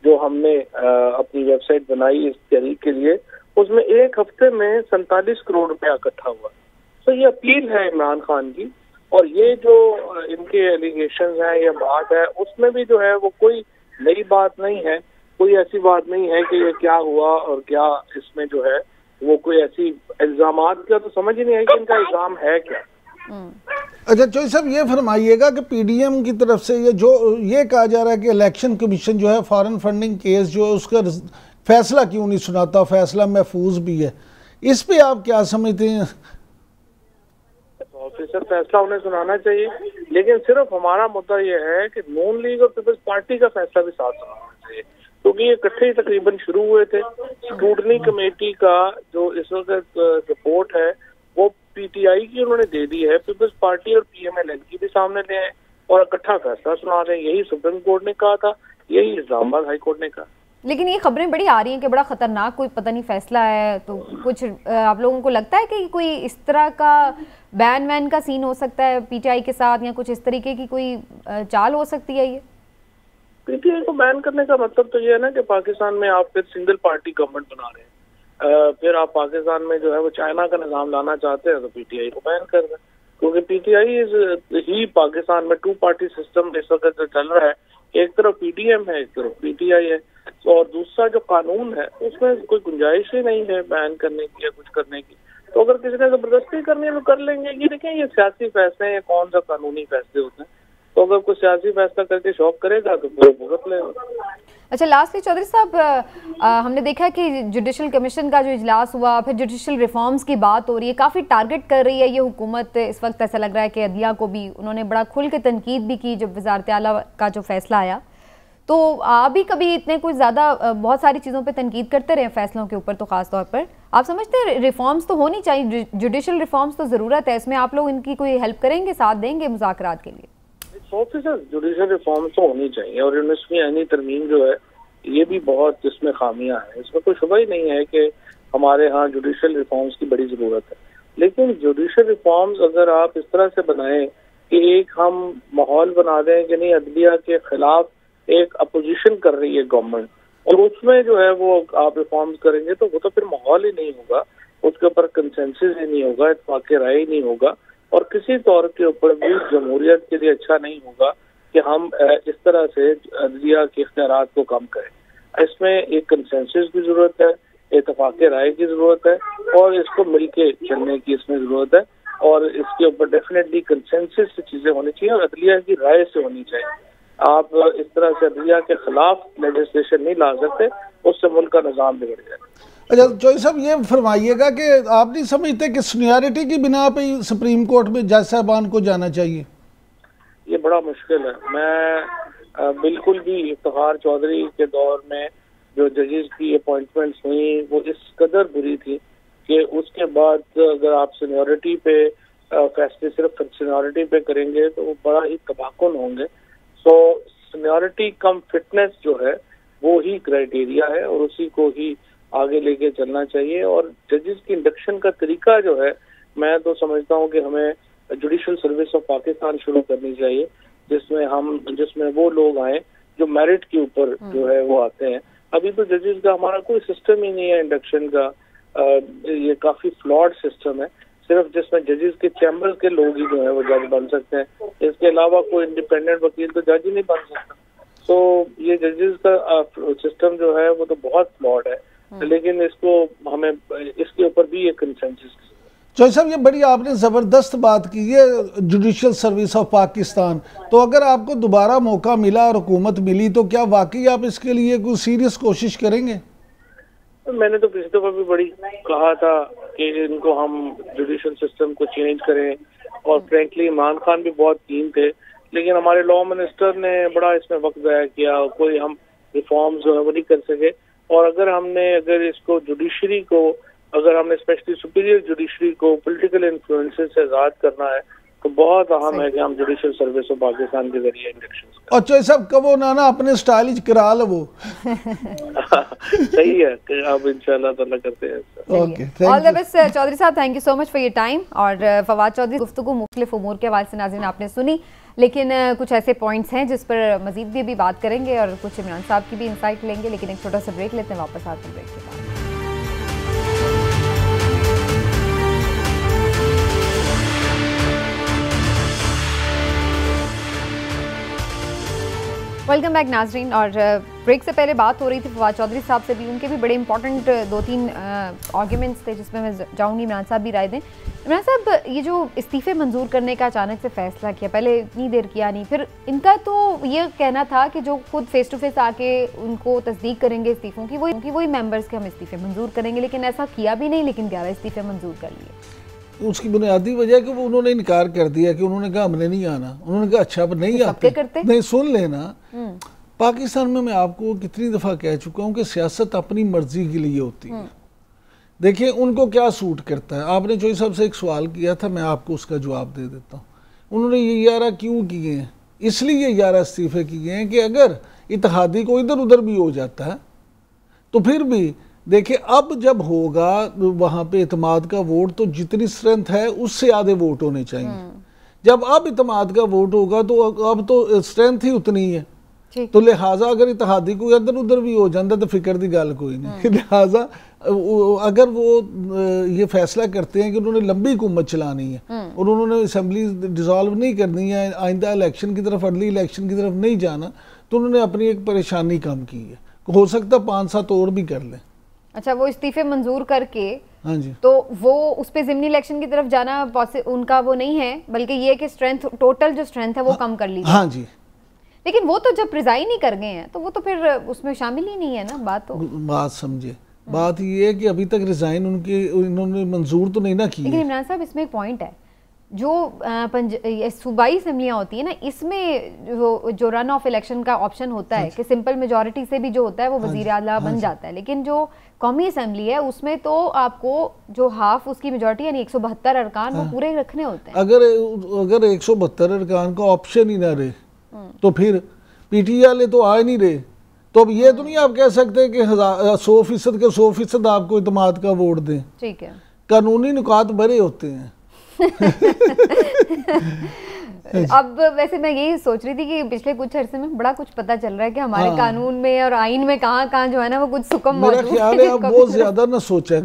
जो हमने अपनी वेबसाइट बनाई इस तहरीक के लिए, उसमें एक हफ्ते में 47 करोड़ रुपया इकट्ठा हुआ। तो ये अपील है इमरान खान की, और ये जो इनके एलिगेशन है या बात है उसमें भी जो है वो कोई नई बात नहीं है, कोई ऐसी बात नहीं है कि ये क्या हुआ और क्या इसमें जो है वो कोई ऐसी इल्जामात का तो समझ ही नहीं है कि इनका इल्जाम है क्या। अच्छा चौधरी साहब, ये फरमाइएगा कि पीडीएम की तरफ से ये कहा जा रहा है कि इलेक्शन कमीशन जो है फॉरेन फंडिंग केस जो है उसका फैसला क्यों नहीं सुनाता, फैसला महफूज भी है, इस पे आप क्या समझते हैं? ऑफिसर फैसला उन्हें सुनाना चाहिए, लेकिन सिर्फ हमारा मुद्दा ये है कि नून लीग और पीपल्स पार्टी का फैसला भी साथ सुनाना चाहिए, क्योंकि ये इकट्ठे ही तकरीबन शुरू हुए थे। स्क्रूटनी कमेटी का जो इस वक्त रिपोर्ट है वो पीटीआई की उन्होंने दे दी है, पीपल्स पार्टी और पीएमएल की भी सामने ले आए और इकट्ठा फैसला सुना रहे हैं। यही सुप्रीम कोर्ट ने कहा था, यही इस्लामाबाद हाई कोर्ट ने कहा। लेकिन ये खबरें बड़ी आ रही हैं कि बड़ा खतरनाक कोई पता नहीं फैसला है, तो कुछ आप लोगों को लगता है कि कोई इस तरह का बैन वैन का सीन हो सकता है पीटीआई के साथ, या कुछ इस तरीके की कोई चाल हो सकती है? ये पीटीआई को बैन करने का मतलब तो ये है ना कि पाकिस्तान में आप फिर सिंगल पार्टी गवर्नमेंट बना रहे हैं, फिर आप पाकिस्तान में जो है वो चाइना का निज़ाम लाना चाहते हैं तो पीटीआई को बैन कर दें, क्योंकि पीटीआई ही पाकिस्तान में 2 पार्टी सिस्टम इस वक्त जो चल रहा है, एक तरफ पीडीएम है, एक तरफ पीटीआई है, और दूसरा जो कानून है उसमें कोई गुंजाइश ही नहीं है बैन करने की या कुछ करने की। तो अगर किसी ने जबरदस्ती करनी है तो कर लेंगे। ये देखें, ये सियासी फैसले हैं, कौन सा कानूनी फैसले होते हैं, तो अगर कोई सियासी फैसला करके शौक करेगा तो फिर भुगत लेगा। अच्छा, लास्टली चौधरी साहब, हमने देखा कि जुडिशल कमीशन का जो इजलास हुआ, फिर जुडिशल रिफॉर्म्स की बात हो रही है, काफ़ी टारगेट कर रही है ये हुकूमत इस वक्त। ऐसा लग रहा है कि अदलिया को भी उन्होंने बड़ा खुल के तनकीद भी की जब वज़ारत आला का जो फैसला आया। तो आप भी कभी इतने कुछ ज़्यादा बहुत सारी चीज़ों पे तनकीद करते रहे फैसलों के ऊपर, तो ख़ास तौर पर आप समझते हैं रिफॉर्म्स तो होनी चाहिए, जुडिशल रिफॉर्म्स तो ज़रूरत है, इसमें आप लोग इनकी कोई हेल्प करेंगे, साथ देंगे मुज़ाकरात के लिए? 100% जुडिशल रिफॉर्म्स तो होनी चाहिए, और 19वीं आईनी तरमीम जो है ये भी बहुत इसमें खामियां हैं, इसमें कोई शुबा ही नहीं है कि हमारे यहाँ जुडिशल रिफॉर्म्स की बड़ी ज़रूरत है। लेकिन जुडिशल रिफॉर्म्स अगर आप इस तरह से बनाएं कि एक हम माहौल बना दें कि नहीं, अदलिया के खिलाफ एक अपोजिशन कर रही है गवर्नमेंट, और उसमें जो है वो आप रिफॉर्म्स करेंगे तो वो तो फिर माहौल ही नहीं होगा, उसके ऊपर कंसेंसस ही नहीं होगा, इत्तेफाक राय ही नहीं होगा, और किसी तौर के ऊपर भी जमहूरियत के लिए अच्छा नहीं होगा कि हम इस तरह से अदलिया के इख्तियारात को कम करें। इसमें एक कंसेंसस की जरूरत है, इत्तेफाक राय की जरूरत है, और इसको मिलके चलने की इसमें जरूरत है, और इसके ऊपर डेफिनेटली कंसेंसस से चीजें होनी चाहिए और अदलिया की राय से होनी चाहिए। आप इस तरह से अदलिया के खिलाफ लेजिस्लेशन नहीं ला सकते, उससे मुल्क का निज़ाम बिगड़ जाएगा। अच्छा चौधरी साहब, ये फरमाइएगा कि आप नहीं समझते कि सीनियरिटी की बिना पे सुप्रीम कोर्ट में जज साहबान को जाना चाहिए? ये बड़ा मुश्किल है। मैं बिल्कुल भी इफ्तिखार चौधरी के दौर में जो जजेस की अपॉइंटमेंट्स हुई वो इस कदर बुरी थी कि उसके बाद अगर आप सीनियरिटी पे फैसले सिर्फ सीनियरिटी पे करेंगे तो वो बड़ा ही तबाहकुन होंगे। तो सीनियरिटी कम फिटनेस जो है वो ही क्राइटेरिया है, और उसी को ही आगे लेके चलना चाहिए। और जजेस की इंडक्शन का तरीका जो है, मैं तो समझता हूँ कि हमें जुडिशल सर्विस ऑफ पाकिस्तान शुरू करनी चाहिए, जिसमें वो लोग आए जो मेरिट के ऊपर जो है वो आते हैं। अभी तो जजेस का हमारा कोई सिस्टम ही नहीं है इंडक्शन का, ये काफी फ्लॉड सिस्टम है, सिर्फ जिसमें जजेस के चैम्बर्स के लोग ही जो है वो जज बन सकते हैं, इसके अलावा कोई इंडिपेंडेंट वकील तो जज ही नहीं बन सकता। तो ये जजेस का सिस्टम जो है वो तो बहुत फ्लॉड है, लेकिन इसको हमें इसके ऊपर भी एक कंसेंसस। चौधरी साहब, ये बड़ी आपने ज़बरदस्त बात की है जुडिशल सर्विस ऑफ पाकिस्तान। तो अगर आपको दोबारा मौका मिला और हुकूमत मिली तो क्या वाकई आप इसके लिए कोई सीरियस कोशिश करेंगे? मैंने तो पिछले दफा भी बड़ी कहा था कि इनको हम जुडिशल सिस्टम को चेंज करें, और फ्रेंकली इमरान खान भी बहुत कीन थे, लेकिन हमारे लॉ मिनिस्टर ने बड़ा इसमें वक्त ज़ाया किया, कोई हम रिफॉर्म्स जो है वो नहीं कर सके। और अगर इसको जुडिशरी को, अगर हमने स्पेशली सुपीरियर जुडिशरी को पॉलिटिकल इन्फ्लुएंसेस से आज़ाद करना है तो बहुत अहम है कि हम जुडिशल सर्विस ऑफ पाकिस्तान के जरिए इंडक्शन करें। और चौधरी साहब कबो ना अपने स्टाइल करा लो वो सही है कि अब इंशाल्लाह ताला करते हैं। Okay, all the best Chaudhry साहब, thank you so much for your time. और फवाद चौधरी गुफ्तगू मुख्तलिफ उमूर के हवाले से नाज़रीन आपने सुनी, लेकिन कुछ ऐसे पॉइंट्स हैं जिस पर मजीद भी बात करेंगे और कुछ इमरान साहब की भी इंसाइट लेंगे, लेकिन एक छोटा सा ब्रेक लेते हैं, वापस आते हैं ब्रेक के बाद। वेलकम बैक नाजरीन। और ब्रेक से पहले बात हो रही थी फवाद चौधरी साहब से भी, उनके भी बड़े इंपॉर्टेंट 2-3 आर्ग्यूमेंट्स थे जिसमें मैं जाऊंगी इमरान साहब भी राय दें। इमरान साहब, ये जो इस्तीफ़े मंजूर करने का अचानक से फैसला किया, पहले इतनी देर किया नहीं, फिर इनका तो ये कहना था कि जो खुद फेस टू फेस आके उनको तस्दीक करेंगे इस्तीफ़ों की, वही मेंबर्स के हम इस्तीफ़े मंजूर करेंगे, लेकिन ऐसा किया भी नहीं, लेकिन 11 इस्तीफ़े मंजूर कर लिए। उसकी बुनियादी वजह कि वो उन्होंने इनकार कर दिया कि उन्होंने कहा हमने नहीं आना। उन्होंने कहा अच्छा पर नहीं आते करते नहीं, सुन लेना। पाकिस्तान में मैं आपको कितनी दफ़ा कह चुका हूँ कि सियासत अपनी मर्जी के लिए होती है। देखिए उनको क्या सूट करता है। आपने चौधरी साहब से एक सवाल किया था, मैं आपको उसका जवाब दे देता हूँ। उन्होंने ये 11 क्यों किए हैं? इसलिए 11 इस्तीफ़े किए हैं कि अगर इत्तेहादी को इधर उधर भी हो जाता है तो फिर भी देखिए अब जब होगा वहाँ पे इत्मीनान का वोट, तो जितनी स्ट्रेंथ है उससे आधे वोट होने चाहिए। जब अब इत्मीनान का वोट होगा तो अब तो स्ट्रेंथ ही उतनी है, तो लिहाजा अगर इत्तेहादी को इधर उधर भी हो जाता तो फिक्र की गल कोई नहीं। लिहाजा अगर वो ये फैसला करते हैं कि उन्होंने लंबी हुकूमत चलानी है और उन्होंने असम्बली डिसॉल्व नहीं करनी है, आइंदा इलेक्शन की तरफ, अर्ली इलेक्शन की तरफ नहीं जाना, तो उन्होंने अपनी एक परेशानी कम की है। हो सकता 5-7 और भी कर लें। अच्छा, वो इस्तीफे मंजूर करके, हाँ जी, तो वो उस पे ज़िमनी इलेक्शन की तरफ जाना उनका वो नहीं है, बल्कि ये कि स्ट्रेंथ, टोटल जो स्ट्रेंथ है वो कम कर ली। हाँ जी, लेकिन वो तो जब रिजाइन ही कर गए हैं तो वो तो फिर उसमें शामिल ही नहीं है ना। बात समझे, बात ये है कि अभी तक रिजाइन उन्होंने मंजूर तो नहीं ना की। लेकिन इमरान साहब, इसमें एक पॉइंट है, जो सूबाई असम्बलियाँ होती है ना, इसमें जो रन ऑफ इलेक्शन का ऑप्शन होता है कि सिंपल मेजॉरिटी से भी जो होता है वो वजीर आला बन जाता है, लेकिन जो कौमी असम्बली है उसमें तो आपको जो हाफ उसकी मेजॉरिटी यानी 172 अरकान वो पूरे रखने होते हैं। अगर 172 अरकान का ऑप्शन ही ना रहे तो फिर पीटीआई वाले तो आ नहीं रहे, तो अब ये तो नहीं आप कह सकते कि 100% के 100% आपको इत्मीनान का वोट दें। ठीक है, कानूनी नुकात बड़े होते हैं। अब वैसे मैं यही सोच रही थी कि पिछले कुछ अरसे में बड़ा कुछ पता चल रहा है कि हमारे कानून में और आइन में कहाँ जो है ना वो कुछ सुकम मेरा ख्याल है आप बहुत ज्यादा ना सोचा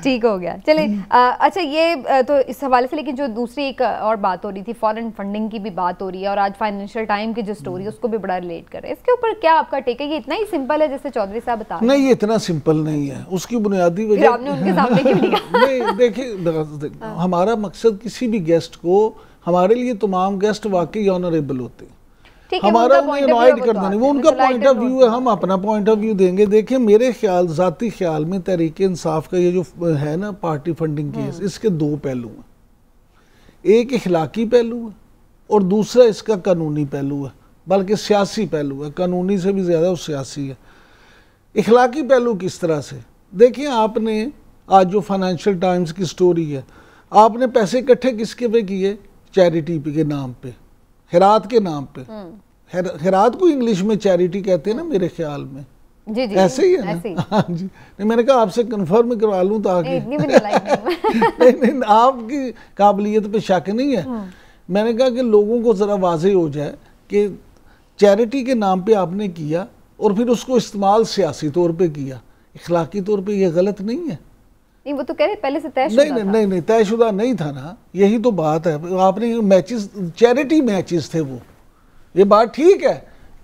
ठीक हो गया, चले। अच्छा, ये तो इस हवाले से, लेकिन जो दूसरी एक और बात हो रही थी, फॉरेन फंडिंग की भी बात हो रही है, और आज फाइनेंशियल टाइम की जो स्टोरी है उसको भी बड़ा रिलेट कर रहे हैं। इसके ऊपर क्या आपका टेक है? ये इतना ही सिंपल है जैसे चौधरी साहब बता रहे हैं? नहीं, ये इतना सिंपल नहीं है। उसकी बुनियादी वजह आपने उनके सामने क्यों नहीं कहा? नहीं, देखिए हमारा मकसद किसी भी गेस्ट को, हमारे लिए तमाम गेस्ट वाकई ऑनरेबल होते हैं, हमारा उन्हें अवॉइड करना नहीं, वो उनका पॉइंट ऑफ व्यू है, हम अपना पॉइंट ऑफ व्यू देंगे। देखिए मेरे ख्याल, ज़ाती ख्याल में तहरीक इंसाफ का ये जो है ना पार्टी फंडिंग केस, इसके 2 पहलू हैं। एक इखलाकी पहलू है और दूसरा इसका कानूनी पहलू है, बल्कि सियासी पहलू है, कानूनी से भी ज़्यादा वो सियासी है। इखलाकी पहलू किस तरह से? देखिए आपने आज जो फाइनेंशियल टाइम्स की स्टोरी है, आपने पैसे इकट्ठे किसके पे किए? चैरिटी के नाम पे, हेरात के नाम पे। हेरात को इंग्लिश में चैरिटी कहते हैं ना मेरे ख्याल में। जी जी, ऐसे ही है ना? हाँ जी, नहीं मैंने कहा आपसे कंफर्म करवा लूँ ताकि नहीं, आपकी काबिलियत पे शक नहीं है। मैंने कहा कि लोगों को ज़रा वाज़ेह हो जाए कि चैरिटी के नाम पे आपने किया और फिर उसको इस्तेमाल सियासी तौर पे किया, इखलाकी तौर पे ये गलत नहीं है। नहीं, वो तो कह रहे पहले से तयशुदा था। नहीं तयशुदा नहीं था ना, यही तो बात है। आपने मैचेस, चैरिटी मैचेस थे वो, ये बात ठीक है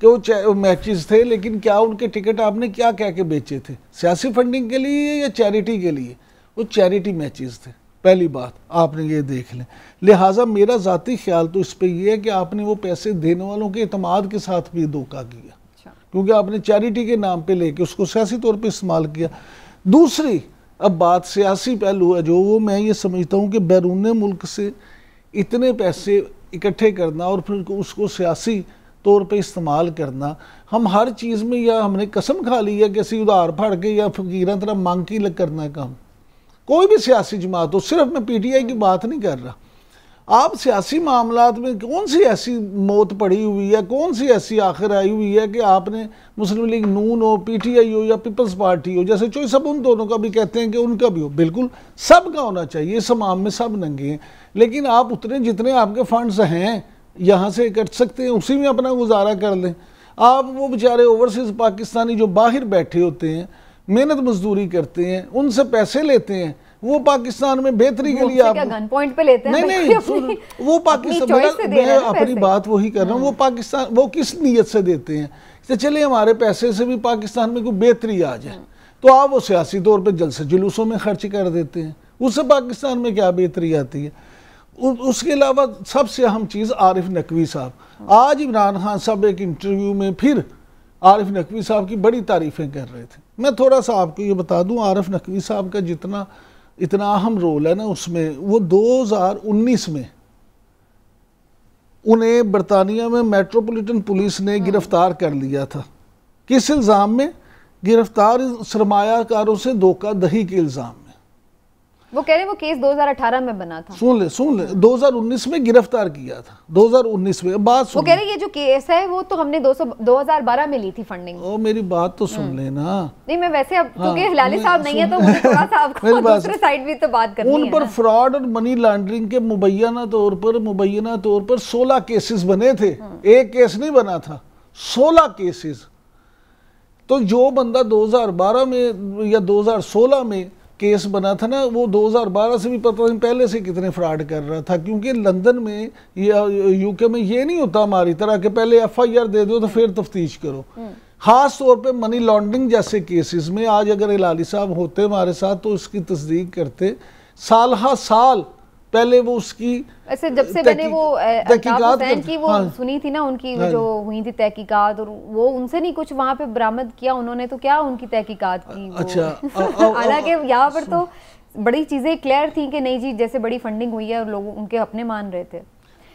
कि वो मैचेस थे, लेकिन क्या उनके टिकट आपने क्या कह के बेचे थे? सियासी फंडिंग के लिए या चैरिटी के लिए? वो चैरिटी मैचेस थे, पहली बात आपने ये देख लें। लिहाजा मेरा ज़ाती ख्याल तो इस पर यह है कि आपने वो पैसे देने वालों के इत्मीनान के साथ भी धोखा किया, क्योंकि आपने चैरिटी के नाम पे लेके उसको सियासी तौर पे इस्तेमाल किया। दूसरी अब बात सियासी पहलू है, जो वो मैं ये समझता हूँ कि बैरून मुल्क से इतने पैसे इकट्ठे करना और फिर उसको सियासी तौर पे इस्तेमाल करना, हम हर चीज़ में या हमने कसम खा ली है कि असी उधार फड़ के या फकीरां तरह मांग की करना काम। कोई भी सियासी जमात हो, सिर्फ मैं पीटीआई की बात नहीं कर रहा, आप सियासी मामलात में कौन सी ऐसी मौत पड़ी हुई है, कौन सी ऐसी आखिर आई हुई है कि आपने मुस्लिम लीग नून हो, पीटीआई हो या पीपल्स पार्टी हो, जैसे चोई सब उन दोनों का भी कहते हैं कि उनका भी हो, बिल्कुल सबका होना चाहिए, इस माम में सब नंगे हैं, लेकिन आप उतने जितने आपके फंड्स हैं यहाँ से कट सकते हैं, उसी में अपना गुजारा कर लें। आप वो बेचारे ओवरसीज़ पाकिस्तानी जो बाहर बैठे होते हैं, मेहनत मजदूरी करते हैं, उनसे पैसे लेते हैं, वो पाकिस्तान में बेहतरी के लिए आप गन पॉइंट पे लेते हैं। नहीं, वो पाकिस्तान, मैं अपनी बात वही कर रहा हूँ, वो पाकिस्तान वो किस नीयत से देते हैं कि चलिए हमारे पैसे से भी पाकिस्तान में कोई बेहतरी आ जाए, तो आप वो सियासी तौर पे जलसे जुलूसों में खर्च कर देते हैं, उससे पाकिस्तान में क्या बेहतरी आती है। उसके अलावा सबसे अहम चीज़ आरिफ नकवी साहब, आज इमरान खान साहब एक इंटरव्यू में फिर आरिफ नकवी साहब की बड़ी तारीफ़ें कर रहे थे। मैं थोड़ा सा आपको ये बता दूं, आरिफ नकवी साहब का इतना अहम रोल है ना उसमें, वो 2019 में उन्हें बरतानिया में मेट्रोपॉलिटन पुलिस ने गिरफ्तार कर लिया था। किस इल्ज़ाम में गिरफ्तार? सरमायाकारों से धोखाधड़ी के इल्ज़ाम में। वो कह रहे हैं वो केस 2018 में बना था। सुन ले 2019 में गिरफ्तार किया था, 2019 में। बात सुन, वो कह रहे हैं ये जो केस है वो तो हमने 2012 में ली थी फंडिंग। ओ मेरी बात तो सुन लेना। नहीं मैं वैसे अब क्योंकि हिलाली साहब नहीं है तो मुझे थोड़ा सा आपको दूसरे साइड भी तो बात करनी है। उन पर फ्रॉड और मनी लॉन्ड्रिंग के मुबैना तौर पर 16 केसेस बने थे, एक केस नहीं बना था, 16 केसेस। तो जो बंदा 2012 में या 2016 में केस बना था ना, वो 2012 से भी पता नहीं पहले से कितने फ्रॉड कर रहा था। क्योंकि लंदन में या यूके में ये नहीं होता हमारी तरह के पहले FIR दे दो तो फिर तफ्तीश करो। खास तौर पे मनी लॉन्ड्रिंग जैसे केसेस में आज अगर हिलाली साहब होते हमारे साथ तो इसकी तस्दीक करते। साल हा साल पहले वो उसकी ऐसे जब से मैंने वो हुसैन की वो सुनी थी ना, उनकी जो हुई थी तहकीकात, और वो उनसे नहीं कुछ वहाँ पे बरामद किया उन्होंने, तो क्या उनकी तहकीकात की। अच्छा हालांकि यहाँ पर तो बड़ी चीजें क्लियर थी कि नहीं जी जैसे बड़ी फंडिंग हुई है और लोग उनके अपने मान रहे थे।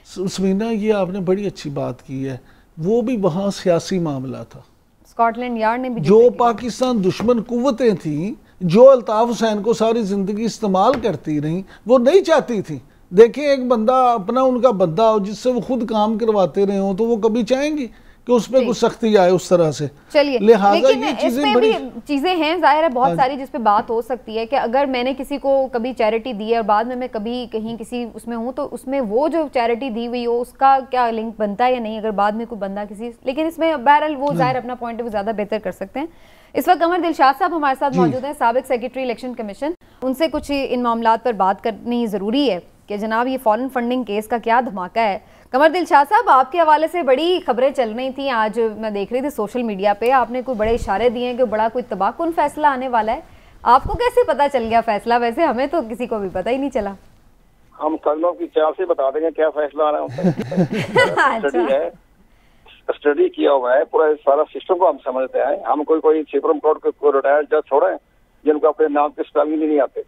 समीना ये आपने बड़ी अच्छी बात की है, वो भी वहाँ सियासी मामला था। स्कॉटलैंड यार्ड ने भी जो पाकिस्तान दुश्मन कुव्वतें थी जो अल्ताफ हुसैन को सारी जिंदगी इस्तेमाल करती रही, वो नहीं चाहती थी। देखिए एक बंदा अपना उनका बंदा हो जिससे वो खुद काम करवाते रहे हो तो वो कभी चाहेंगी कि उस पर कुछ सख्ती आए उस तरह से। चलिए लेकिन इसमें भी चीजें हैं जाहिर है बहुत सारी जिस पे बात हो सकती है कि अगर मैंने किसी को कभी चैरिटी दी है और बाद में मैं कभी कहीं किसी उसमें हूँ तो उसमें वो जो चैरिटी दी हुई हो उसका क्या लिंक बनता है या नहीं, अगर बाद में कोई बंदा किसी, लेकिन इसमें बहरहाल वो जाहिर अपना पॉइंट है वो ज्यादा बेहतर कर सकते हैं। इस वक्त कमर दिलशाद साहब हमारे साथ मौजूद हैं, साबिक सेक्रेटरी इलेक्शन कमीशन। उनसे कुछ इन मामलात पर बात करनी ज़रूरी है कि जनाब ये फॉरेन फंडिंग केस का क्या धमाका है। कमर दिलशाद साहब आपके हवाले से बड़ी खबरें चल रही थी, आज मैं देख रही थी सोशल मीडिया पे, आपने कोई बड़े इशारे दिए हैं कि बड़ा कोई तबाहकुन फैसला आने वाला है। आपको कैसे पता चल गया फैसला? वैसे हमें तो किसी को भी पता ही नहीं चला। हम कलमों की चाल से बता देंगे क्या फैसला आ रहा है। स्टडी किया हुआ है, पूरा सारा सिस्टम को हम समझते हैं। हम कोई सुप्रीम कोर्ट के रिटायर्ड जज थोड़ा है जिनको अपने नाम के स्पेलिंग नहीं आते।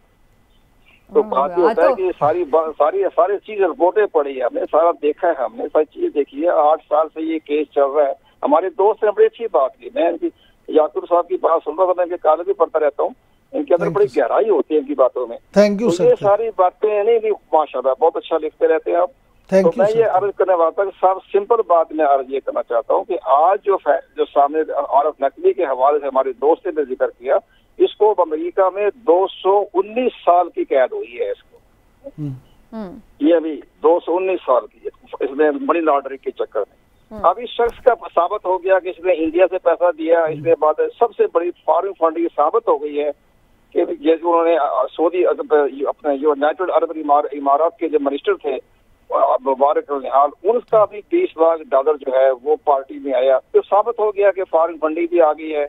तो बात ये होता है कि सारी चीज रिपोर्टें पढ़ी है हमने, सारा देखा है हमने, सारी चीजें देखी है। 8 साल से ये केस चल रहा है। हमारे दोस्त ने बड़ी अच्छी बात की, मैं इनकी याकुर साहब की बात सुन रहा था, मैं इनके कागज भी पढ़ता रहता हूँ, इनके अंदर बड़ी गहराई होती है इनकी बातों में। Thank you sir. ये सारी बातें नहीं माशाल्लाह बहुत अच्छा लिखते रहते हैं आप। तो मैं ये अर्ज करने वाला था, सब सिंपल बात मैं अर्ज ये करना चाहता हूँ कि आज जो सामने आरिफ नकवी के हवाले से हमारे दोस्त ने जिक्र किया, इसको अमेरिका में 219 साल की कैद हुई है इसको। ये अभी 219 साल की इसमें मनी लॉन्ड्रिंग के चक्कर में। अब इस शख्स का साबित हो गया कि इसने इंडिया से पैसा दिया, इसके बाद सबसे बड़ी फॉरेन फंडिंग साबित हो गई है कि जैसे उन्होंने सऊदी अपने जो यूनाइटेड अरब इमारात के जो मिनिस्टर थे मुबारक हाल, उनका भी 20 लाख डॉलर जो है वो पार्टी में आया। तो साबित हो गया कि फॉरेन फंडिंग भी आ गई है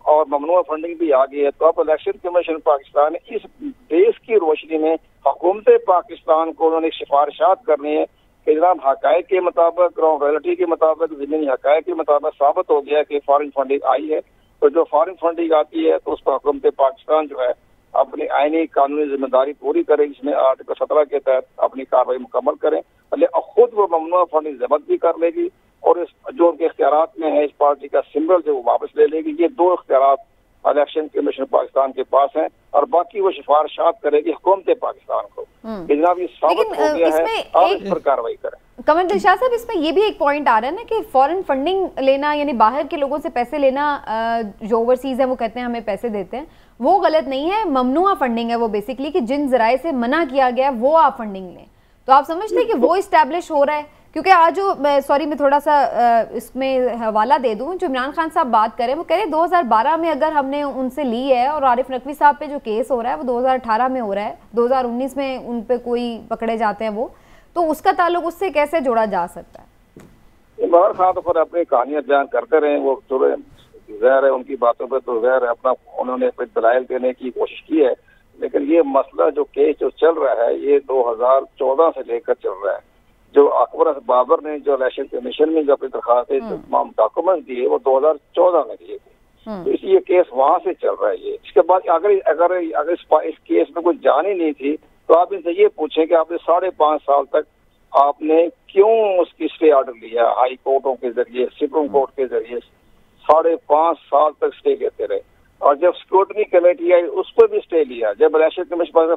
और ममनुआ फंडिंग भी आ गई है। तो अब इलेक्शन कमीशन पाकिस्तान इस देश की रोशनी में हुकूमत पाकिस्तान को उन्होंने सिफारिशात करनी है कि जनाब हकायक के मुताबिक, रियलिटी के मुताबिक, ज़मीनी हकायक के मुताबिक साबित हो गया कि फॉरेन फंडिंग आई है। तो जो फॉरेन फंडिंग आती है तो उस पर हुकूमत पाकिस्तान जो है अपनी आईनी कानूनी जिम्मेदारी पूरी करें, इसमें आर्टिकल 17 के तहत अपनी कार्रवाई मुकम्मल करें। पहले खुद वो ममनुआ फंडिंग जब्त भी कर लेगी और इस जो उनके इख्तियारात में है इस पार्टी का सिंबल जो वो वापस ले लेगी। ये 2 इख्तियारात इलेक्शन कमीशन पाकिस्तान के पास हैं और बाकी वो सिफारिशात करेगी हुकूमत पाकिस्तान को कि जनाब ये साबित हो गया है, आप इस पर कार्रवाई करें। कमर दिलशाद साहब इसमें ये भी एक पॉइंट आ रहा है ना कि फॉरेन फंडिंग लेना यानी बाहर के लोगों से पैसे लेना, जो ओवरसीज है वो कहते हैं हमें पैसे देते हैं, वो गलत नहीं है, ममनुआ फंडिंग है वो बेसिकली कि जिन जराए से मना किया गया वो आप फंडिंग लें। तो आप समझते हैं कि वो इस्टेब्लिश हो रहा है? क्योंकि आज जो मैं थोड़ा सा इसमें हवाला दे दूं, जो इमरान खान साहब बात करें वो कह रहे 2012 में अगर हमने उनसे ली है और आरिफ नकवी साहब पे जो केस हो रहा है वो 2018 में हो रहा है, 2019 में उन पे कोई पकड़े जाते हैं वो, तो उसका ताल्लुक उससे कैसे जोड़ा जा सकता है? इमरान खान तो फिर अपनी कहानियां बयान करते रहे, वो थोड़े ज़ाहिर है उनकी बातों पर तो ज़ाहिर है अपना उन्होंने दलाइल देने की कोशिश की है, लेकिन ये मसला जो केस जो चल रहा है ये 2014 से लेकर चल रहा है। जो अकबर बाबर ने जो इलेक्शन कमीशन में जो अपनी दरखास्तें तमाम डॉक्यूमेंट दिए वो 2014 में दिए थे, तो इसलिए केस वहां से चल रहा है। ये इसके बाद अगर इस केस में कोई जान ही नहीं थी तो आप इनसे ये पूछें कि आपने 5.5 साल तक आपने क्यों उसकी स्टे ऑर्डर लिया, हाई कोर्टों के जरिए, सुप्रीम कोर्ट के जरिए 5.5 साल तक स्टे लेते रहे। और जब स्क्रूटनी कमेटी आई उसको भी स्टे लिया। जब इलेक्शन कमीशन पर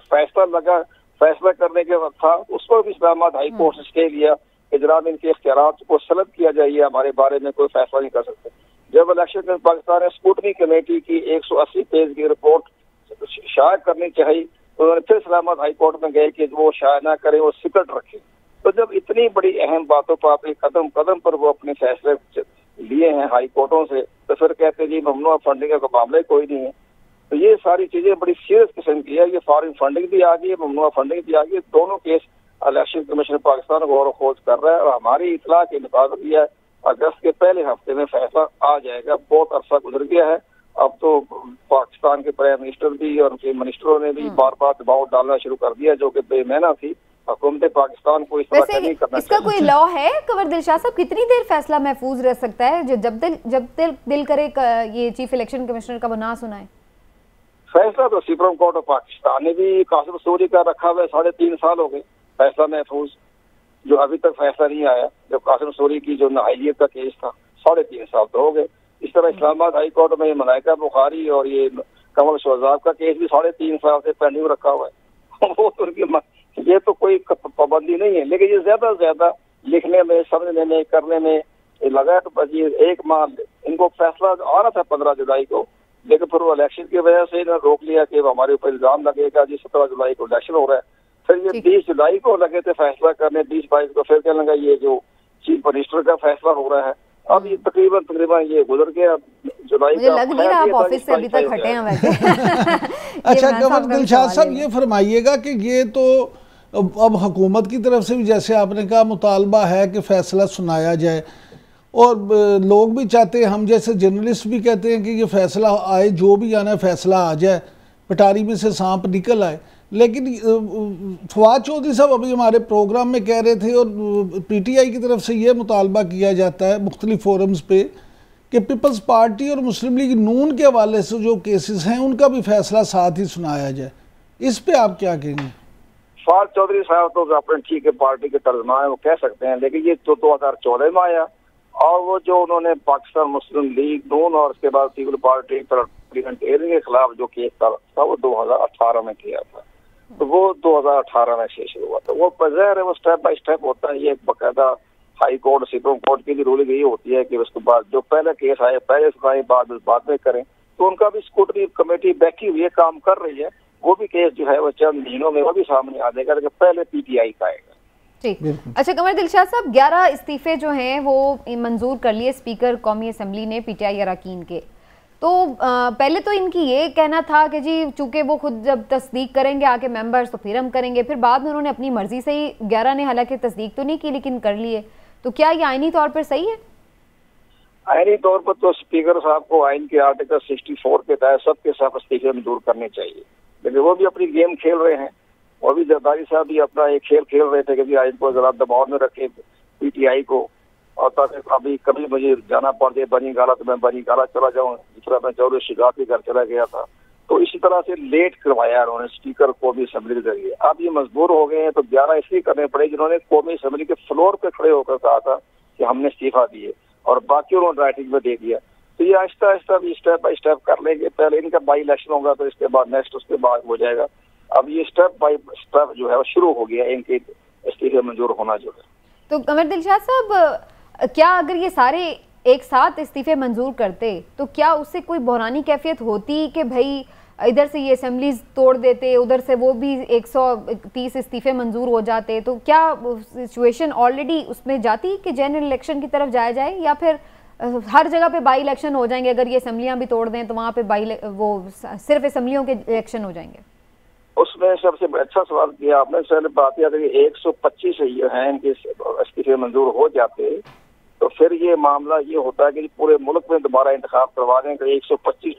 फैसला करने के वक्त था उसको भी इस्लामाबाद हाई कोर्ट ने स्टे लिया कि जनाब इनके इख्तियारात को सलब किया जाइए, हमारे बारे में कोई फैसला नहीं कर सकते। जब इलेक्शन कमीशन पाकिस्तान ने स्क्रूटनी कमेटी की 180 पेज की रिपोर्ट शाया करनी चाहिए तो उन्होंने फिर इस्लामाबाद हाई कोर्ट में गए कि वो शाया ना करें, वो सीक्रेट रखें। तो जब इतनी बड़ी अहम बातों पर आप कदम कदम पर वो अपने फैसले लिए हैं हाई कोर्टों से, तो फिर कहते हैं जी ममनुआ फंडिंग का मामला ही कोई नहीं है। तो ये सारी चीजें बड़ी सीरियस किस्म की है। ये फॉरेन फंडिंग भी आ गई है, ममनुआ फंडिंग भी आ गई है। दोनों केस इलेक्शन कमीशन पाकिस्तान गौर खोज कर रहा है और हमारी इतला के मुताबिक भी है अगस्त के पहले हफ्ते में फैसला आ जाएगा। बहुत अरसा गुजर गया है, अब तो पाकिस्तान के प्राइम मिनिस्टर भी और उनके मिनिस्टरों ने भी बार बार दबाव डालना शुरू कर दिया, जो कि बेमैना थी। हुकूमत पाकिस्तान को इस तरह नहीं करना इसका कोई लॉ है कंवर दिलशाद साहब? कितनी देर फैसला महफूज रह सकता है जो जब दिल करे ये चीफ इलेक्शन कमिश्नर का वो ना सुनाए? फैसला तो सुप्रीम कोर्ट ऑफ पाकिस्तान ने भी कासिम सूरी का रखा हुआ है, 3.5 साल हो गए फैसला महफूज, जो अभी तक फैसला नहीं आया। जब कासिम सूरी की जो नाअहलियत का केस था 3.5 साल तो हो गए। इस तरह इस्लामाबाद हाई कोर्ट में मलाइका बुखारी और ये कमल शहजाद का केस भी 3.5 साल से पेंडिंग रखा हुआ है। वो तो उनकी ये तो कोई पाबंदी नहीं है, लेकिन ये ज्यादा से ज्यादा लिखने में, समझने में, करने में लगा। तो बस ये 1 माह इनको फैसला आना था 15 जुलाई को, लेकिन फिर वो इलेक्शन की वजह से इन्होंने रोक लिया कि हमारे ऊपर इल्जाम लगेगा जी 17 जुलाई को इलेक्शन हो रहा है। फिर ये 20 जुलाई को लगे थे फैसला करने, 20-22 को फिर कहने लगा ये जो चीफ मिनिस्टर का फैसला हो रहा है। अब ये तकरीबन ये गुजर गया जुलाई का। लग नहीं रहा आप ऑफिस से अभी तक हटे हैं वैसे। अच्छा कंवर दिलशाद साहब ये फरमाइएगा कि ये तो अब हुकूमत की तरफ से भी जैसे आपने कहा मुतालबा है कि फैसला सुनाया जाए और लोग भी चाहते हैं, हम जैसे जर्नलिस्ट भी कहते हैं कि ये फैसला आए, जो भी आना है फैसला आ जाए, पटारी में से सांप निकल आए। लेकिन फवाद चौधरी साहब अभी हमारे प्रोग्राम में कह रहे थे और पीटीआई की तरफ से ये मुतालबा किया जाता है मुख्तलिफ फोरम्स पे कि पीपल्स पार्टी और मुस्लिम लीग नून के हवाले से जो केसेस हैं उनका भी फैसला साथ ही सुनाया जाए। इस पे आप क्या कहेंगे? फवाद चौधरी साहब तो अपने ठीक है पार्टी के तर्जुमा है, वो कह सकते हैं, लेकिन ये तो 2014 में आया और वो जो उन्होंने पाकिस्तान मुस्लिम लीग नून और उसके बाद पीपल पार्टी के खिलाफ जो केस था वो 2018 में किया था। तो वो 2018 में शेष हुआ था। वो ज़ाहिर है वो स्टेप बाय स्टेप होता है। ये बाकायदा हाई कोर्ट सुप्रीम कोर्ट की भी रूलिंग यही होती है कि उसके बाद जो पहले केस आए पहले सुनाए, बाद में करें। तो उनका भी स्क्रूटनी कमेटी बैठी हुई है, काम कर रही है। वो भी केस जो है वो चंद महीनों में वो भी सामने आ जाएगा, लेकिन पहले पीटीआई का आएगा। ठीक। अच्छा कंवर दिलशाद साहब, 11 इस्तीफे जो हैं वो मंजूर कर लिए स्पीकर कौमी असम्बली ने पीटीआई अरकान के। तो पहले तो इनकी ये कहना था कि जी चूंकि वो खुद जब तस्दीक करेंगे आके मेंबर्स तो फिर हम करेंगे, फिर बाद में उन्होंने अपनी मर्जी से ही 11 ने हालांकि तस्दीक तो नहीं की लेकिन कर लिए। तो क्या ये आईनी तौर पर सही है? आईनी तौर पर तो स्पीकर साहब को आइन के आर्टिकल 64 के तहत सबके सब इस्तीफे मंजूर करने चाहिए, लेकिन वो भी अपनी गेम खेल रहे हैं। वो भी जरदारी साहब भी अपना एक खेल खेल रहे थे कि आइन को जरा दबाव में रखे पीटीआई को, और ताकि अभी कभी मुझे जाना पड़ जाए बनी गाला तो मैं बनी गाला चला जाऊँ, दूसरा मैं जौहर शिगात के घर चला गया था। तो इसी तरह से लेट करवाया उन्होंने स्पीकर को भी असेंबली के जरिए। अब ये मजबूर हो गए हैं तो 11 इसलिए करने पड़े जिन्होंने कौमी असेंबली के फ्लोर पे खड़े होकर कहा था कि हमने इस्तीफा दिए और बाकी उन्होंने राइटिंग में दे दिया। तो ये आहिस्ता आहिस्ता भी स्टेप बाई स्टेप कर लेंगे। पहले इनका बाई इलेक्शन होगा तो इसके बाद नेक्स्ट, उसके बाद हो जाएगा। अब ये स्टेप बाई स्टेप जो है वो शुरू हो गया इनके इस्तीफे मंजूर होना जो है। तो कंवर दिलशाद साहब, क्या अगर ये सारे एक साथ इस्तीफे मंजूर करते तो क्या उससे कोई बहरानी कैफियत होती कि भाई इधर से ये असेंबलीज तोड़ देते, उधर से वो भी 130 इस्तीफे मंजूर हो जाते? तो क्या सिचुएशन ऑलरेडी उसमें जाती कि जनरल इलेक्शन की तरफ जाया जाए, या फिर हर जगह पे बाई इलेक्शन हो जाएंगे? अगर ये असेंबलियां भी तोड़ दें तो वहाँ पे वो सिर्फ असेंबलियों के इलेक्शन हो जाएंगे? उसमें सबसे अच्छा सवाल किया आपने। पहले बात यह कि 125 हैं इनके इस्तीफे मंजूर हो जाते तो फिर ये मामला ये होता है कि पूरे मुल्क में दोबारा इंतखाब करवा दें। 125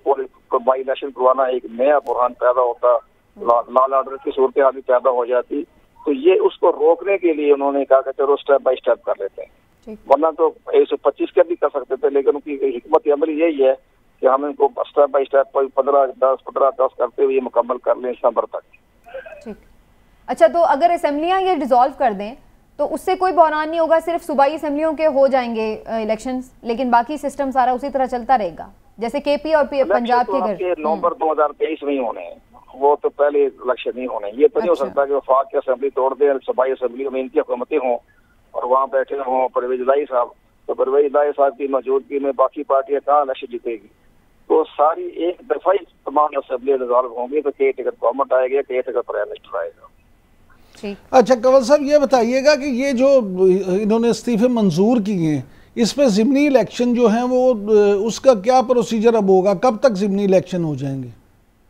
बाई इलेक्शन करवाना एक नया बुरहान पैदा होता, लॉ ऑर्डर की सूरत हाल भी पैदा हो जाती। तो ये उसको रोकने के लिए उन्होंने कहा कि चलो स्टेप बाई स्टेप कर लेते हैं, वरना तो 125 का भी कर सकते थे। लेकिन उनकी हिकमत अमली यही है कि हम इनको स्टेप बाई स्टेप 15-10 करते हुए मुकम्मल कर लें नवंबर तक। ठीक। अच्छा, तो अगर असेंबलियां ये डिसॉल्व कर दें तो उससे कोई बहरान नहीं होगा, सिर्फ सूबाई असेंबलियों के हो जाएंगे इलेक्शंस, लेकिन बाकी सिस्टम सारा उसी तरह चलता रहेगा? जैसे केपी और पंजाब के नवंबर 2023 में ही होने हैं, वो तो पहले इलेक्शन नहीं होने। ये तो नहीं हो सकता कि वफाक की असेंबली तोड़ दे, सूबाई असेंबली में इनकी हुकूमतें हों और वहाँ बैठे हों परवेज इलाही साहब, तो परवेज इलाही साहब की मौजूदगी में बाकी पार्टियां कहाँ इलेक्शन जीतेगी? तो सारी एक दफा ही तमाम असेंबली डिसॉल्व होंगी, तो केयर टेकर गवर्नमेंट आएगी, केयर टेकर प्राइम मिनिस्टर आएगा। अच्छा कंवल साहब ये बताइएगा कि ये जो इन्होंने इस्तीफे मंजूर किए हैं, इस पे ज़िमनी इलेक्शन जो है वो उसका क्या प्रोसीजर अब होगा, कब तक ज़िमनी इलेक्शन हो जाएंगे?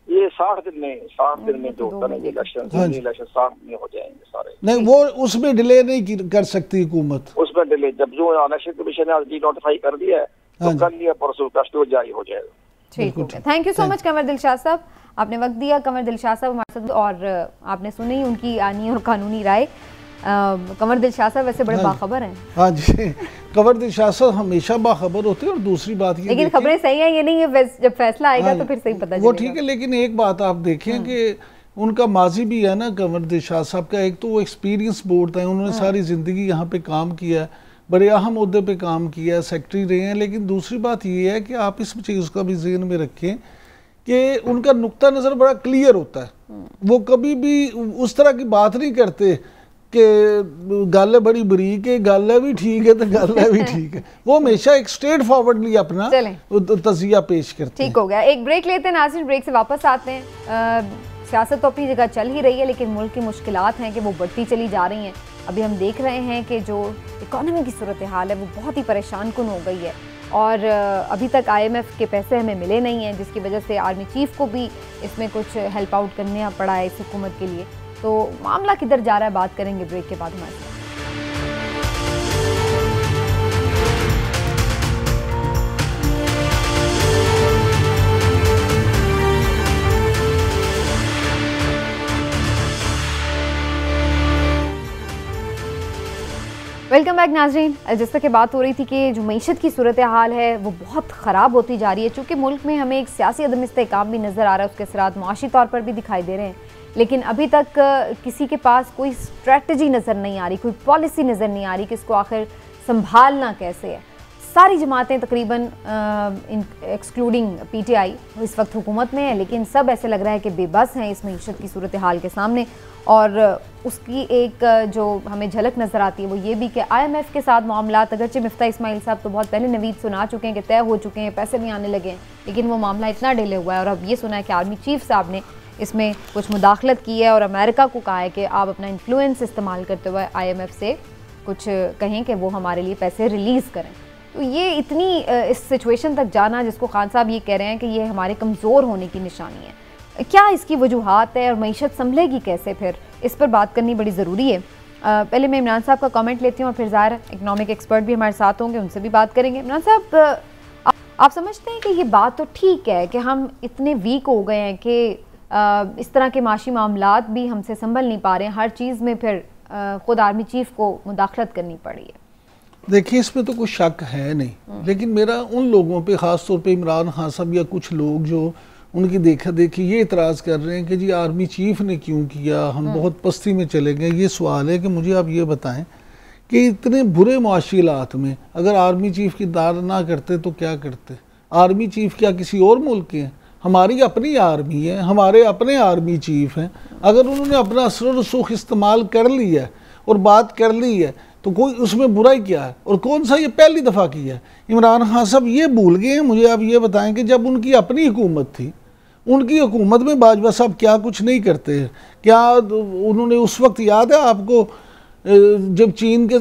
ये 60 दिन में जो होता है इलेक्शन, ज़िमनी इलेक्शन 60 दिन हो जाएंगे सारे। नहीं, वो उसमें डिले नहीं कर सकती हुकूमत? उसमें डिले, जब जो इलेक्शन कमीशन ने आज नोटिफाई कर दिया है तो कल या परसों का स्टोर जारी हो जाएगा। ठीक हो गया। Thank you so much Kanwar Dilshad साहब, आपने वक्त दिया। कंवर दिलशाद साहब हमारे साथ, और आपने सुनी उनकी आनी और कानूनी राय। कंवर दिलशाद साहब वैसे बड़े बाखबर हैं। हाँ जी, कंवर दिलशाद साहब हमेशा बाखबर होते हैं। और दूसरी बात ये, लेकिन खबरें सही है ये नहीं है, जब फैसला आएगा तो फिर सही पता चलेगा। वो ठीक है, लेकिन एक बात आप देखें कि उनका माजी भी है ना कंवर दिलशाद साहब का, एक तो वो एक्सपीरियंस बोर्ड था, उन्होंने सारी ज़िंदगी यहाँ पे काम किया है, बड़े अहम ओहदे पे काम किया है, सेक्रेटरी रहे हैं। लेकिन दूसरी बात ये है कि आप इस चीज़ का भी ज़हन में रखें कि उनका नुक्ता नज़र बड़ा क्लियर होता है। वो कभी भी उस तरह की बात नहीं करते कि गल बड़ी बरीक है, गल भी ठीक है तो गल भी ठीक है। वो हमेशा एक स्ट्रेट फॉरवर्डली अपना तज़िया पेश करते हैं। ठीक हो गया, एक ब्रेक लेते हैं नाज़रीन, ब्रेक से वापस आते हैं। सियासत तो अपनी जगह चल ही रही है, लेकिन मुल्क की मुश्किलात हैं कि वो बढ़ती चली जा रही हैं। अभी हम देख रहे हैं कि जो इकॉनमी की सूरत हाल है वो बहुत ही परेशान कुन हो गई है, और अभी तक IMF के पैसे हमें मिले नहीं हैं, जिसकी वजह से आर्मी चीफ को भी इसमें कुछ हेल्प आउट करना पड़ा है इस हुकूमत के लिए। तो मामला किधर जा रहा है, बात करेंगे ब्रेक के बाद हमारे साथ। वेलकम बैक नाजरीन। जिस तरह की बात हो रही थी कि जो मईशत की सूरत हाल है वो बहुत ख़राब होती जा रही है, चूँकि मुल्क में हमें एक सियासी अदम इस्तेहकाम भी नज़र आ रहा है, उसके असरात मुआशी तौर पर भी दिखाई दे रहे हैं, लेकिन अभी तक किसी के पास कोई स्ट्रेटजी नज़र नहीं आ रही, कोई पॉलिसी नज़र नहीं आ रही कि इसको आखिर संभालना कैसे है। सारी जमातें तकरीबन एक्सक्लूडिंग PTI इस वक्त हुकूमत में है, लेकिन सब ऐसे लग रहा है कि बेबस हैं इस मईशत की सूरत हाल के सामने। और उसकी एक जो हमें झलक नज़र आती है वो ये भी कि IMF के साथ मामलात, अगरचे मिफ्ता इस्माइल साहब तो बहुत पहले नवीद सुना चुके हैं कि तय हो चुके हैं, पैसे भी आने लगे हैं, लेकिन वो मामला इतना डिले हुआ है। और अब ये सुना है कि आर्मी चीफ साहब ने इसमें कुछ मुदाखलत की है और अमेरिका को कहा है कि आप अपना इन्फ्लुएंस इस्तेमाल करते हुए IMF से कुछ कहें कि वो हमारे लिए पैसे रिलीज़ करें। तो ये इतनी इस सिचुएशन तक जाना जिसको खान साहब ये कह रहे हैं कि ये हमारे कमज़ोर होने की निशानी है, क्या इसकी वजूहात है और मईशत संभलेगी कैसे, फिर इस पर बात करनी बड़ी ज़रूरी है। पहले मैं इमरान साहब का कमेंट लेती हूँ और फिर ज़ाहिर इकनॉमिक एक्सपर्ट भी हमारे साथ होंगे, उनसे भी बात करेंगे। इमरान साहब, आप समझते हैं कि ये बात तो ठीक है कि हम इतने वीक हो गए हैं कि इस तरह के माशी मामलात भी हमसे संभल नहीं पा रहे हैं, हर चीज़ में फिर ख़ुद आर्मी चीफ को मुदाखलत करनी पड़ी है? देखिए, इसमें तो कोई शक है नहीं, लेकिन मेरा उन लोगों पे, ख़ास तौर पे इमरान खान साहब या कुछ लोग जो उनकी देखा देखी ये इतराज़ कर रहे हैं कि जी आर्मी चीफ ने क्यों किया, हम बहुत पस्ती में चले गए। ये सवाल है कि मुझे आप ये बताएं कि इतने बुरे मुआशिलात में अगर आर्मी चीफ की दाद ना करते तो क्या करते? आर्मी चीफ क्या किसी और मुल्क के हैं? हमारी अपनी आर्मी है, हमारे अपने आर्मी चीफ हैं। अगर उन्होंने अपना असर रसूख इस्तेमाल कर लिया है और बात कर ली है तो कोई उसमें बुराई क्या है? और कौन सा ये पहली दफ़ा किया है? इमरान खान साहब ये भूल गए हैं। मुझे आप ये बताएं कि जब उनकी अपनी हुकूमत थी, उनकी हुकूमत में बाजवा साहब क्या कुछ नहीं करते हैं? क्या उन्होंने उस वक्त, याद है आपको, जब चीन के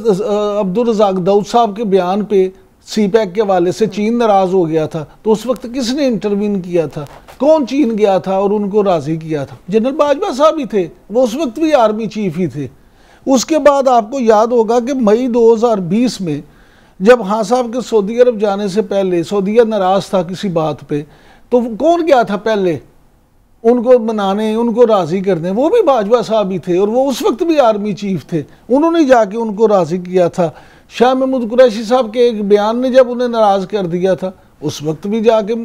अब्दुल रज़ाक दाऊद साहब के बयान पे CPEC के वाले से चीन नाराज़ हो गया था, तो उस वक्त किसने इंटरवीन किया था? कौन चीन गया था और उनको राज़ी किया था? जनरल बाजवा साहब ही थे, वो उस वक्त भी आर्मी चीफ ही थे। उसके बाद आपको याद होगा कि मई 2020 में जब खान साहब के सऊदी अरब जाने से पहले सऊदीया नाराज़ था किसी बात पे, तो कौन गया था पहले उनको मनाने, उनको राज़ी करने? वो भी बाजवा साहब ही थे और वो उस वक्त भी आर्मी चीफ थे। उन्होंने जाके उनको राज़ी किया था। शाह महमूद कुरैशी साहब के एक बयान ने जब उन्हें नाराज़ कर दिया था, उस वक्त भी जाके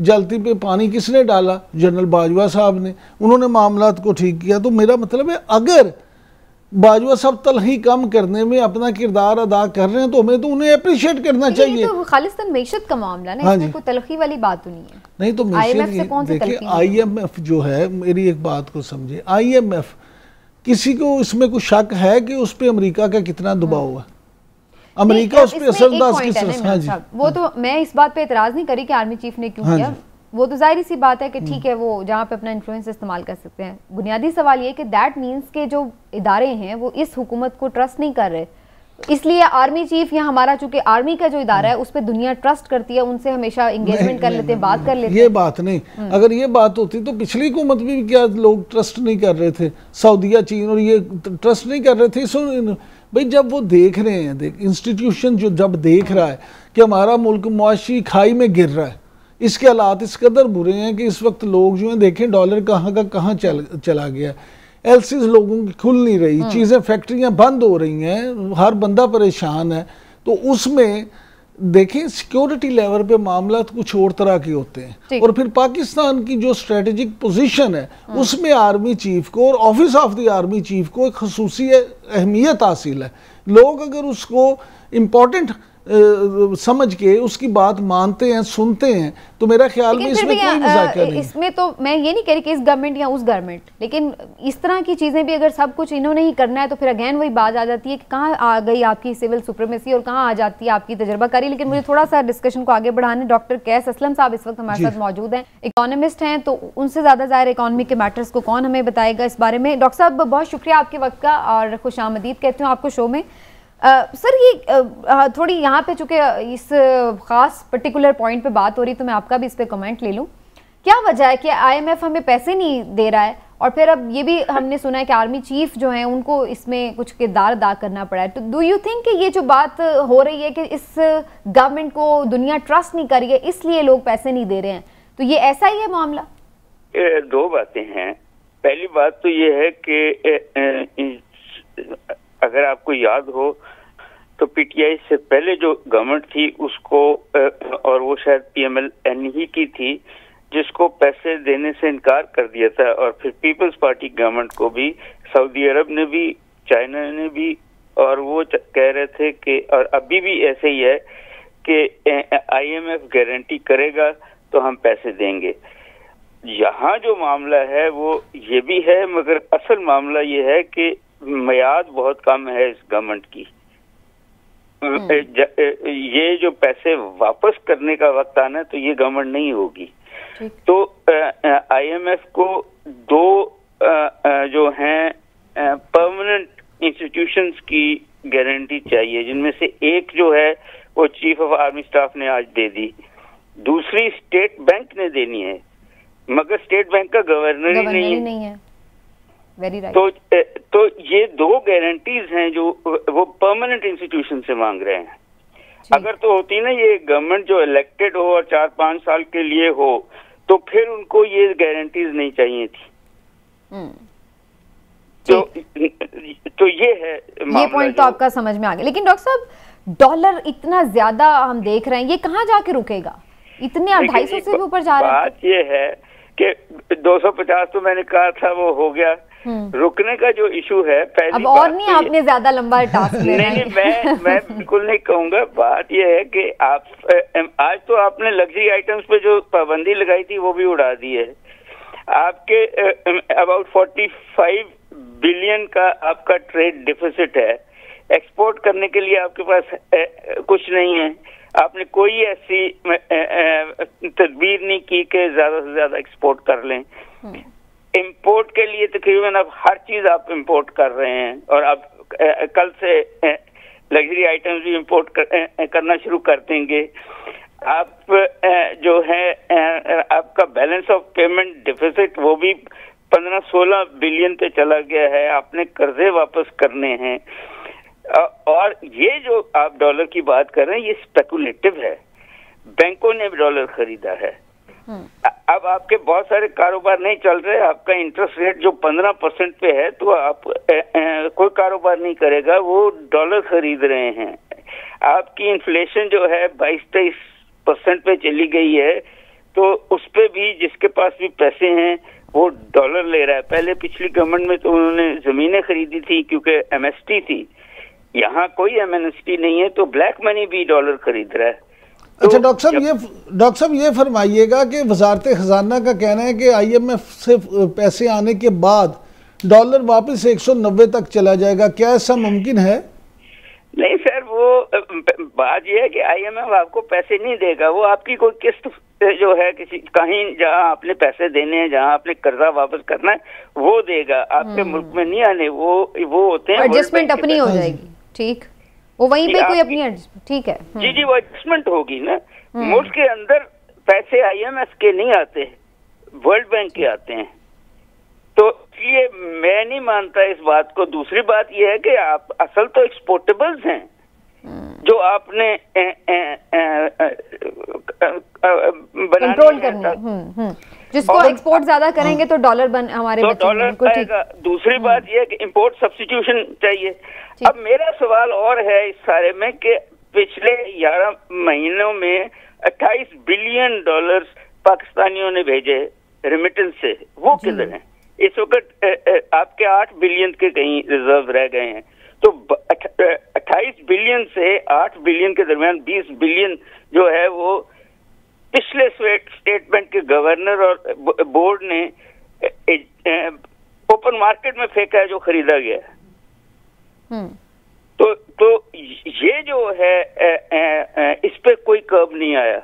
जलती पे पानी किसने डाला? जनरल बाजवा साहब ने। उन्होंने मामलात को ठीक किया। तो मेरा मतलब है, अगर बाजवा साहब तलखी कम करने में अपना किरदार अदा कर रहे हैं, तो हमें तो उन्हें अप्रिशिएट करना चाहिए। तो खालिस्तान मैशत का मामला ना, इसमें कोई तलखी वाली बात तो नहीं है। नहीं तो देखिए IMF जो है, मेरी एक बात को समझे, IMF किसी को इसमें कुछ शक है कि उस पे अमेरिका का कितना दबाव है? अमेरिका उस पे असरअंदाज किस तरह? हाँ जी, वो तो मैं इस बात पे एतराज नहीं करी कि आर्मी चीफ ने क्यों किया, वो तो जाहिर सी बात है कि ठीक है, वो जहाँ पे अपना इन्फ्लुएंस इस्तेमाल कर सकते हैं। बुनियादी सवाल ये कि दैट मीन्स के जो इदारे हैं वो इस हुकूमत को ट्रस्ट नहीं कर रहे, इसलिए आर्मी चीफ या हमारा, चूंकि आर्मी का जो इदारा है उस पर दुनिया ट्रस्ट करती है, उनसे हमेशा एंगेजमेंट कर लेते हैं, बात कर लेते हैं। ये बात नहीं, अगर ये बात होती तो पिछली हुकूमत भी क्या लोग ट्रस्ट नहीं कर रहे थे? सऊदीया, चीन और ये ट्रस्ट नहीं कर रहे थे। भाई जब वो देख रहे हैं, देख इंस्टीट्यूशन जो जब देख रहा है कि हमारा मुल्क मुआशी खाई में गिर रहा है, इसके हालात इस कदर बुरे हैं कि इस वक्त लोग जो हैं देखें डॉलर कहाँ का कहाँ चला गया, एलसीज लोगों की खुल नहीं रही, चीज़ें फैक्ट्रियां बंद हो रही हैं, हर बंदा परेशान है। तो उसमें देखें सिक्योरिटी लेवल पे मामला तो कुछ और तरह के होते हैं, और फिर पाकिस्तान की जो स्ट्रेटेजिक पोजीशन है उसमें आर्मी चीफ को और office of the army chief को एक खसूसी अहमियत हासिल है। लोग अगर उसको इम्पोर्टेंट समझ के उसकी बात मानते हैं, सुनते हैं, तो मेरा ख्याल में इसमें कोई मजाक नहीं। इसमें तो मैं ये नहीं कह रही कि इस गवर्नमेंट या उस गवर्नमेंट, लेकिन इस तरह की चीजें भी अगर सब कुछ इन्होंने ही करना है तो फिर अगेन वही बात आ जाती है कि कहाँ आ गई आपकी सिविल सुप्रीमेसी और कहाँ आ जाती है आपकी तजर्बाकारी। लेकिन मुझे थोड़ा सा डिस्कशन को आगे बढ़ाने, डॉक्टर कैस असलम साहब इस वक्त हमारे साथ मौजूद हैं, इकोनॉमिस्ट हैं, तो उनसे ज्यादा ज़ाहिर इकोनॉमी के मैटर्स को कौन हमें बताएगा इस बारे में। डॉक्टर साहब बहुत शुक्रिया आपके वक्त का और खुशामदीद कहती हूँ आपको शो में। सर ये थोड़ी यहाँ पे चूँकि इस ख़ास पर्टिकुलर पॉइंट पे बात हो रही, तो मैं आपका भी इस पे कमेंट ले लूँ। क्या वजह है कि IMF हमें पैसे नहीं दे रहा है, और फिर अब ये भी हमने सुना है कि आर्मी चीफ जो हैं उनको इसमें कुछ किरदार अदा करना पड़ा है। तो डू यू थिंक कि ये जो बात हो रही है कि इस गवर्नमेंट को दुनिया ट्रस्ट नहीं कर रही है इसलिए लोग पैसे नहीं दे रहे हैं, तो ये ऐसा ही है मामला? दो बातें हैं। पहली बात तो ये है कि अगर आपको याद हो तो PTI से पहले जो गवर्नमेंट थी उसको, और वो शायद PMLN ही की थी, जिसको पैसे देने से इनकार कर दिया था, और फिर पीपल्स पार्टी गवर्नमेंट को भी सऊदी अरब ने भी, चाइना ने भी, और वो कह रहे थे कि, और अभी भी ऐसे ही है कि IMF गारंटी करेगा तो हम पैसे देंगे। यहाँ जो मामला है वो ये भी है, मगर असल मामला ये है कि मियाद बहुत कम है इस गवर्नमेंट की। ये जो पैसे वापस करने का वक्त आना है तो ये गवर्नमेंट नहीं होगी। तो IMF को दो जो हैं परमानेंट इंस्टीट्यूशंस की गारंटी चाहिए, जिनमें से एक जो है वो चीफ ऑफ आर्मी स्टाफ ने आज दे दी, दूसरी स्टेट बैंक ने देनी है, मगर स्टेट बैंक का गवर्नर ही नहीं है। Very right. तो ये दो गारंटीज हैं जो वो परमानेंट इंस्टीट्यूशन से मांग रहे हैं। अगर तो होती ना ये गवर्नमेंट जो इलेक्टेड हो और 4-5 साल के लिए हो, तो फिर उनको ये गारंटीज नहीं चाहिए थी। तो ये है, ये पॉइंट तो आपका समझ में आ गया। लेकिन डॉक्टर साहब डॉलर इतना ज्यादा हम देख रहे हैं, ये कहाँ जाके रुकेगा? इतने 250 से भी ऊपर जा रहा है। बात ये है कि 250 तो मैंने कहा था वो हो गया। रुकने का जो इशू है, पहली अब और नहीं, आपने ज्यादा लंबा टास्क ले नहीं, मैं बिल्कुल नहीं कहूंगा। बात यह है कि आप आज तो आपने लग्जरी आइटम्स पे जो पाबंदी लगाई थी वो भी उड़ा दी है। आपके अबाउट 45 बिलियन का आपका ट्रेड डिफिसिट है। एक्सपोर्ट करने के लिए आपके पास कुछ नहीं है। आपने कोई ऐसी तदबीर नहीं की कि ज्यादा से ज्यादा एक्सपोर्ट कर लें। इंपोर्ट के लिए तकरीबन अब हर चीज आप इंपोर्ट कर रहे हैं, और अब कल से लग्जरी आइटम्स भी इंपोर्ट करना शुरू कर देंगे। आप जो है आपका बैलेंस ऑफ पेमेंट डिफिसिट वो भी 15-16 बिलियन पे चला गया है। आपने कर्जे वापस करने हैं, और ये जो आप डॉलर की बात कर रहे हैं ये स्पेकुलेटिव है। बैंकों ने डॉलर खरीदा है। अब आपके बहुत सारे कारोबार नहीं चल रहे, आपका इंटरेस्ट रेट जो 15% पे है, तो आप कोई कारोबार नहीं करेगा, वो डॉलर खरीद रहे हैं। आपकी इन्फ्लेशन जो है 22-23% पे चली गई है, तो उस पे भी जिसके पास भी पैसे हैं वो डॉलर ले रहा है। पहले पिछली गवर्नमेंट में तो उन्होंने जमीनें खरीदी थी क्योंकि एमएसटी थी, यहाँ कोई एमएसटी नहीं है तो ब्लैक मनी भी डॉलर खरीद रहा है। अच्छा डॉक्टर साहब ये फरमाइएगा कि वजारत खजाना का कहना है कि IMF से पैसे आने के बाद डॉलर वापस 190 तक चला जाएगा, क्या ऐसा मुमकिन है? नहीं सर, वो बात यह है कि IMF आपको पैसे नहीं देगा, वो आपकी कोई किस्त जो है किसी कहीं जहां आपने पैसे देने हैं, जहां आपने कर्जा वापस करना है वो देगा, आपके मुल्क में नहीं आने। वो होते हैं एडजस्टमेंट अपनी हो जाएगी, ठीक, वो वहीं पे कोई अपनी एडजस्टमेंट, ठीक है। जी जी, वो एडजस्टमेंट होगी ना। मुल्क के अंदर पैसे IMF के नहीं आते, वर्ल्ड बैंक के आते हैं, तो इसलिए मैं नहीं मानता इस बात को। दूसरी बात यह है कि आप असल तो एक्सपोर्टेबल्स हैं जो आपने कंट्रोल करना है, जिसको एक्सपोर्ट ज्यादा करेंगे तो डॉलर हमारे तो डॉलर आएगा। दूसरी बात यह है कि इंपोर्ट सब्स्टिट्यूशन चाहिए। अब मेरा सवाल और है इस सारे में कि पिछले 11 महीनों में 28 बिलियन डॉलर पाकिस्तानियों ने भेजे रेमिटेंस से, वो किधर हैं? इस वक्त आपके 8 बिलियन के कहीं रिजर्व रह गए हैं, तो 28 बिलियन से 8 बिलियन के दरमियान 20 बिलियन जो है वो पिछले स्टेट बैंक के गवर्नर और बोर्ड ने ओपन मार्केट में फेंका है, जो खरीदा गया है। तो ये जो है इस पे कोई कर्व नहीं आया,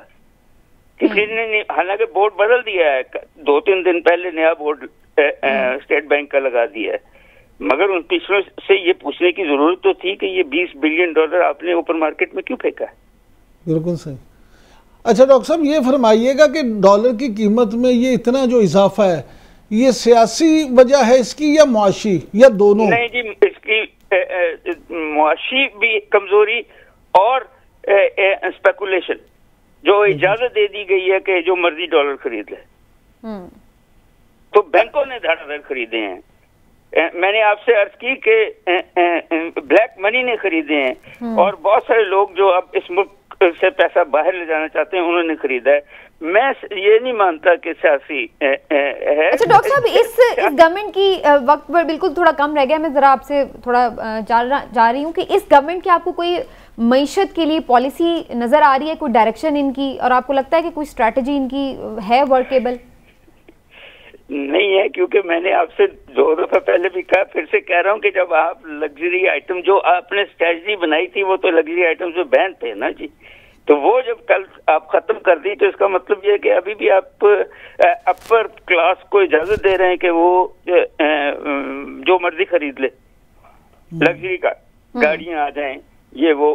किसी ने नहीं। हालांकि बोर्ड बदल दिया है, 2-3 दिन पहले नया बोर्ड स्टेट बैंक का लगा दिया है, मगर उन पिछलों से ये पूछने की जरूरत तो थी कि ये 20 बिलियन डॉलर आपने ओपन मार्केट में क्यों फेंका है? बिल्कुल सही। अच्छा डॉक्टर साहब ये फरमाइएगा कि डॉलर की कीमत में ये इतना जो इजाफा है, ये सियासी वजह है इसकी या मुआशी या दोनों? नहीं जी, इसकी मुआशी भी कमजोरी और स्पेकुलेशन, जो इजाजत दे दी गई है कि जो मर्जी डॉलर खरीद ले, तो बैंकों ने धड़ाधड़ खरीदे हैं। मैंने आपसे अर्ज की कि ब्लैक मनी ने खरीदे हैं, और बहुत सारे लोग जो अब इस मुल्क से पैसा बाहर ले जाना चाहते हैं उन्होंने खरीदा है। मैं ये नहीं मानता कि सियासी है। अच्छा डॉक्टर साहब, इस गवर्नमेंट की वक्त पर बिल्कुल थोड़ा कम रह गया, मैं जरा आपसे थोड़ा जा रही हूँ कि इस गवर्नमेंट की आपको कोई मईशत के लिए पॉलिसी नजर आ रही है, कोई डायरेक्शन इनकी, और आपको लगता है कि कोई स्ट्रैटेजी इनकी है वर्केबल? नहीं है, क्योंकि मैंने आपसे 2 दफा पहले भी कहा, फिर से कह रहा हूँ कि जब आप लग्जरी आइटम जो आपने स्ट्रेटजी बनाई थी वो तो लग्जरी आइटम से बैन थे ना जी, तो वो जब कल आप खत्म कर दी तो इसका मतलब ये है कि अभी भी आप अपर क्लास को इजाजत दे रहे हैं कि वो जो मर्जी खरीद ले, लग्जरी गाड़ियां आ जाएं, ये वो।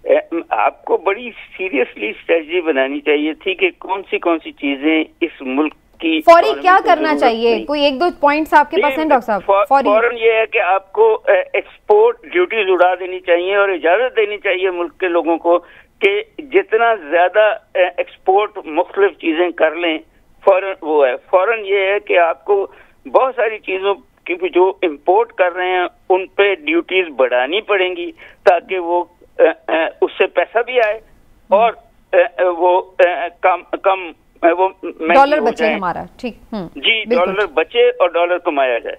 आपको बड़ी सीरियसली स्ट्रेटजी बनानी चाहिए थी कि कौन सी चीजें इस मुल्क की फौरी क्या करना चाहिए। कोई 1-2 पॉइंट्स आपके पास हैं डॉक्टर साहब? फौरन ये है कि आपको एक्सपोर्ट ड्यूटीज उड़ा देनी चाहिए और इजाजत देनी चाहिए मुल्क के लोगों को कि जितना ज्यादा एक्सपोर्ट मुख्तलिफ चीजें कर लें, फौरन वो है। फौरन ये है कि आपको बहुत सारी चीजों की जो इम्पोर्ट कर रहे हैं उन पे ड्यूटीज बढ़ानी पड़ेंगी ताकि वो उससे पैसा भी आए और वो कम वो डॉलर बचे हमारा। ठीक, जी, डॉलर बचे और डॉलर कमाया जाए।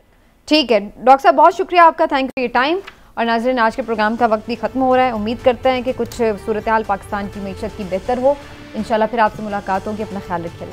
ठीक है डॉक्टर साहब, बहुत शुक्रिया आपका, thank you for your time. और नाज़रीन, आज के प्रोग्राम का वक्त भी खत्म हो रहा है। उम्मीद करते हैं कि कुछ सूरत हाल पाकिस्तान की मईशत की बेहतर हो। इंशाल्लाह फिर आपसे मुलाकात होगी। अपना ख्याल रखिए।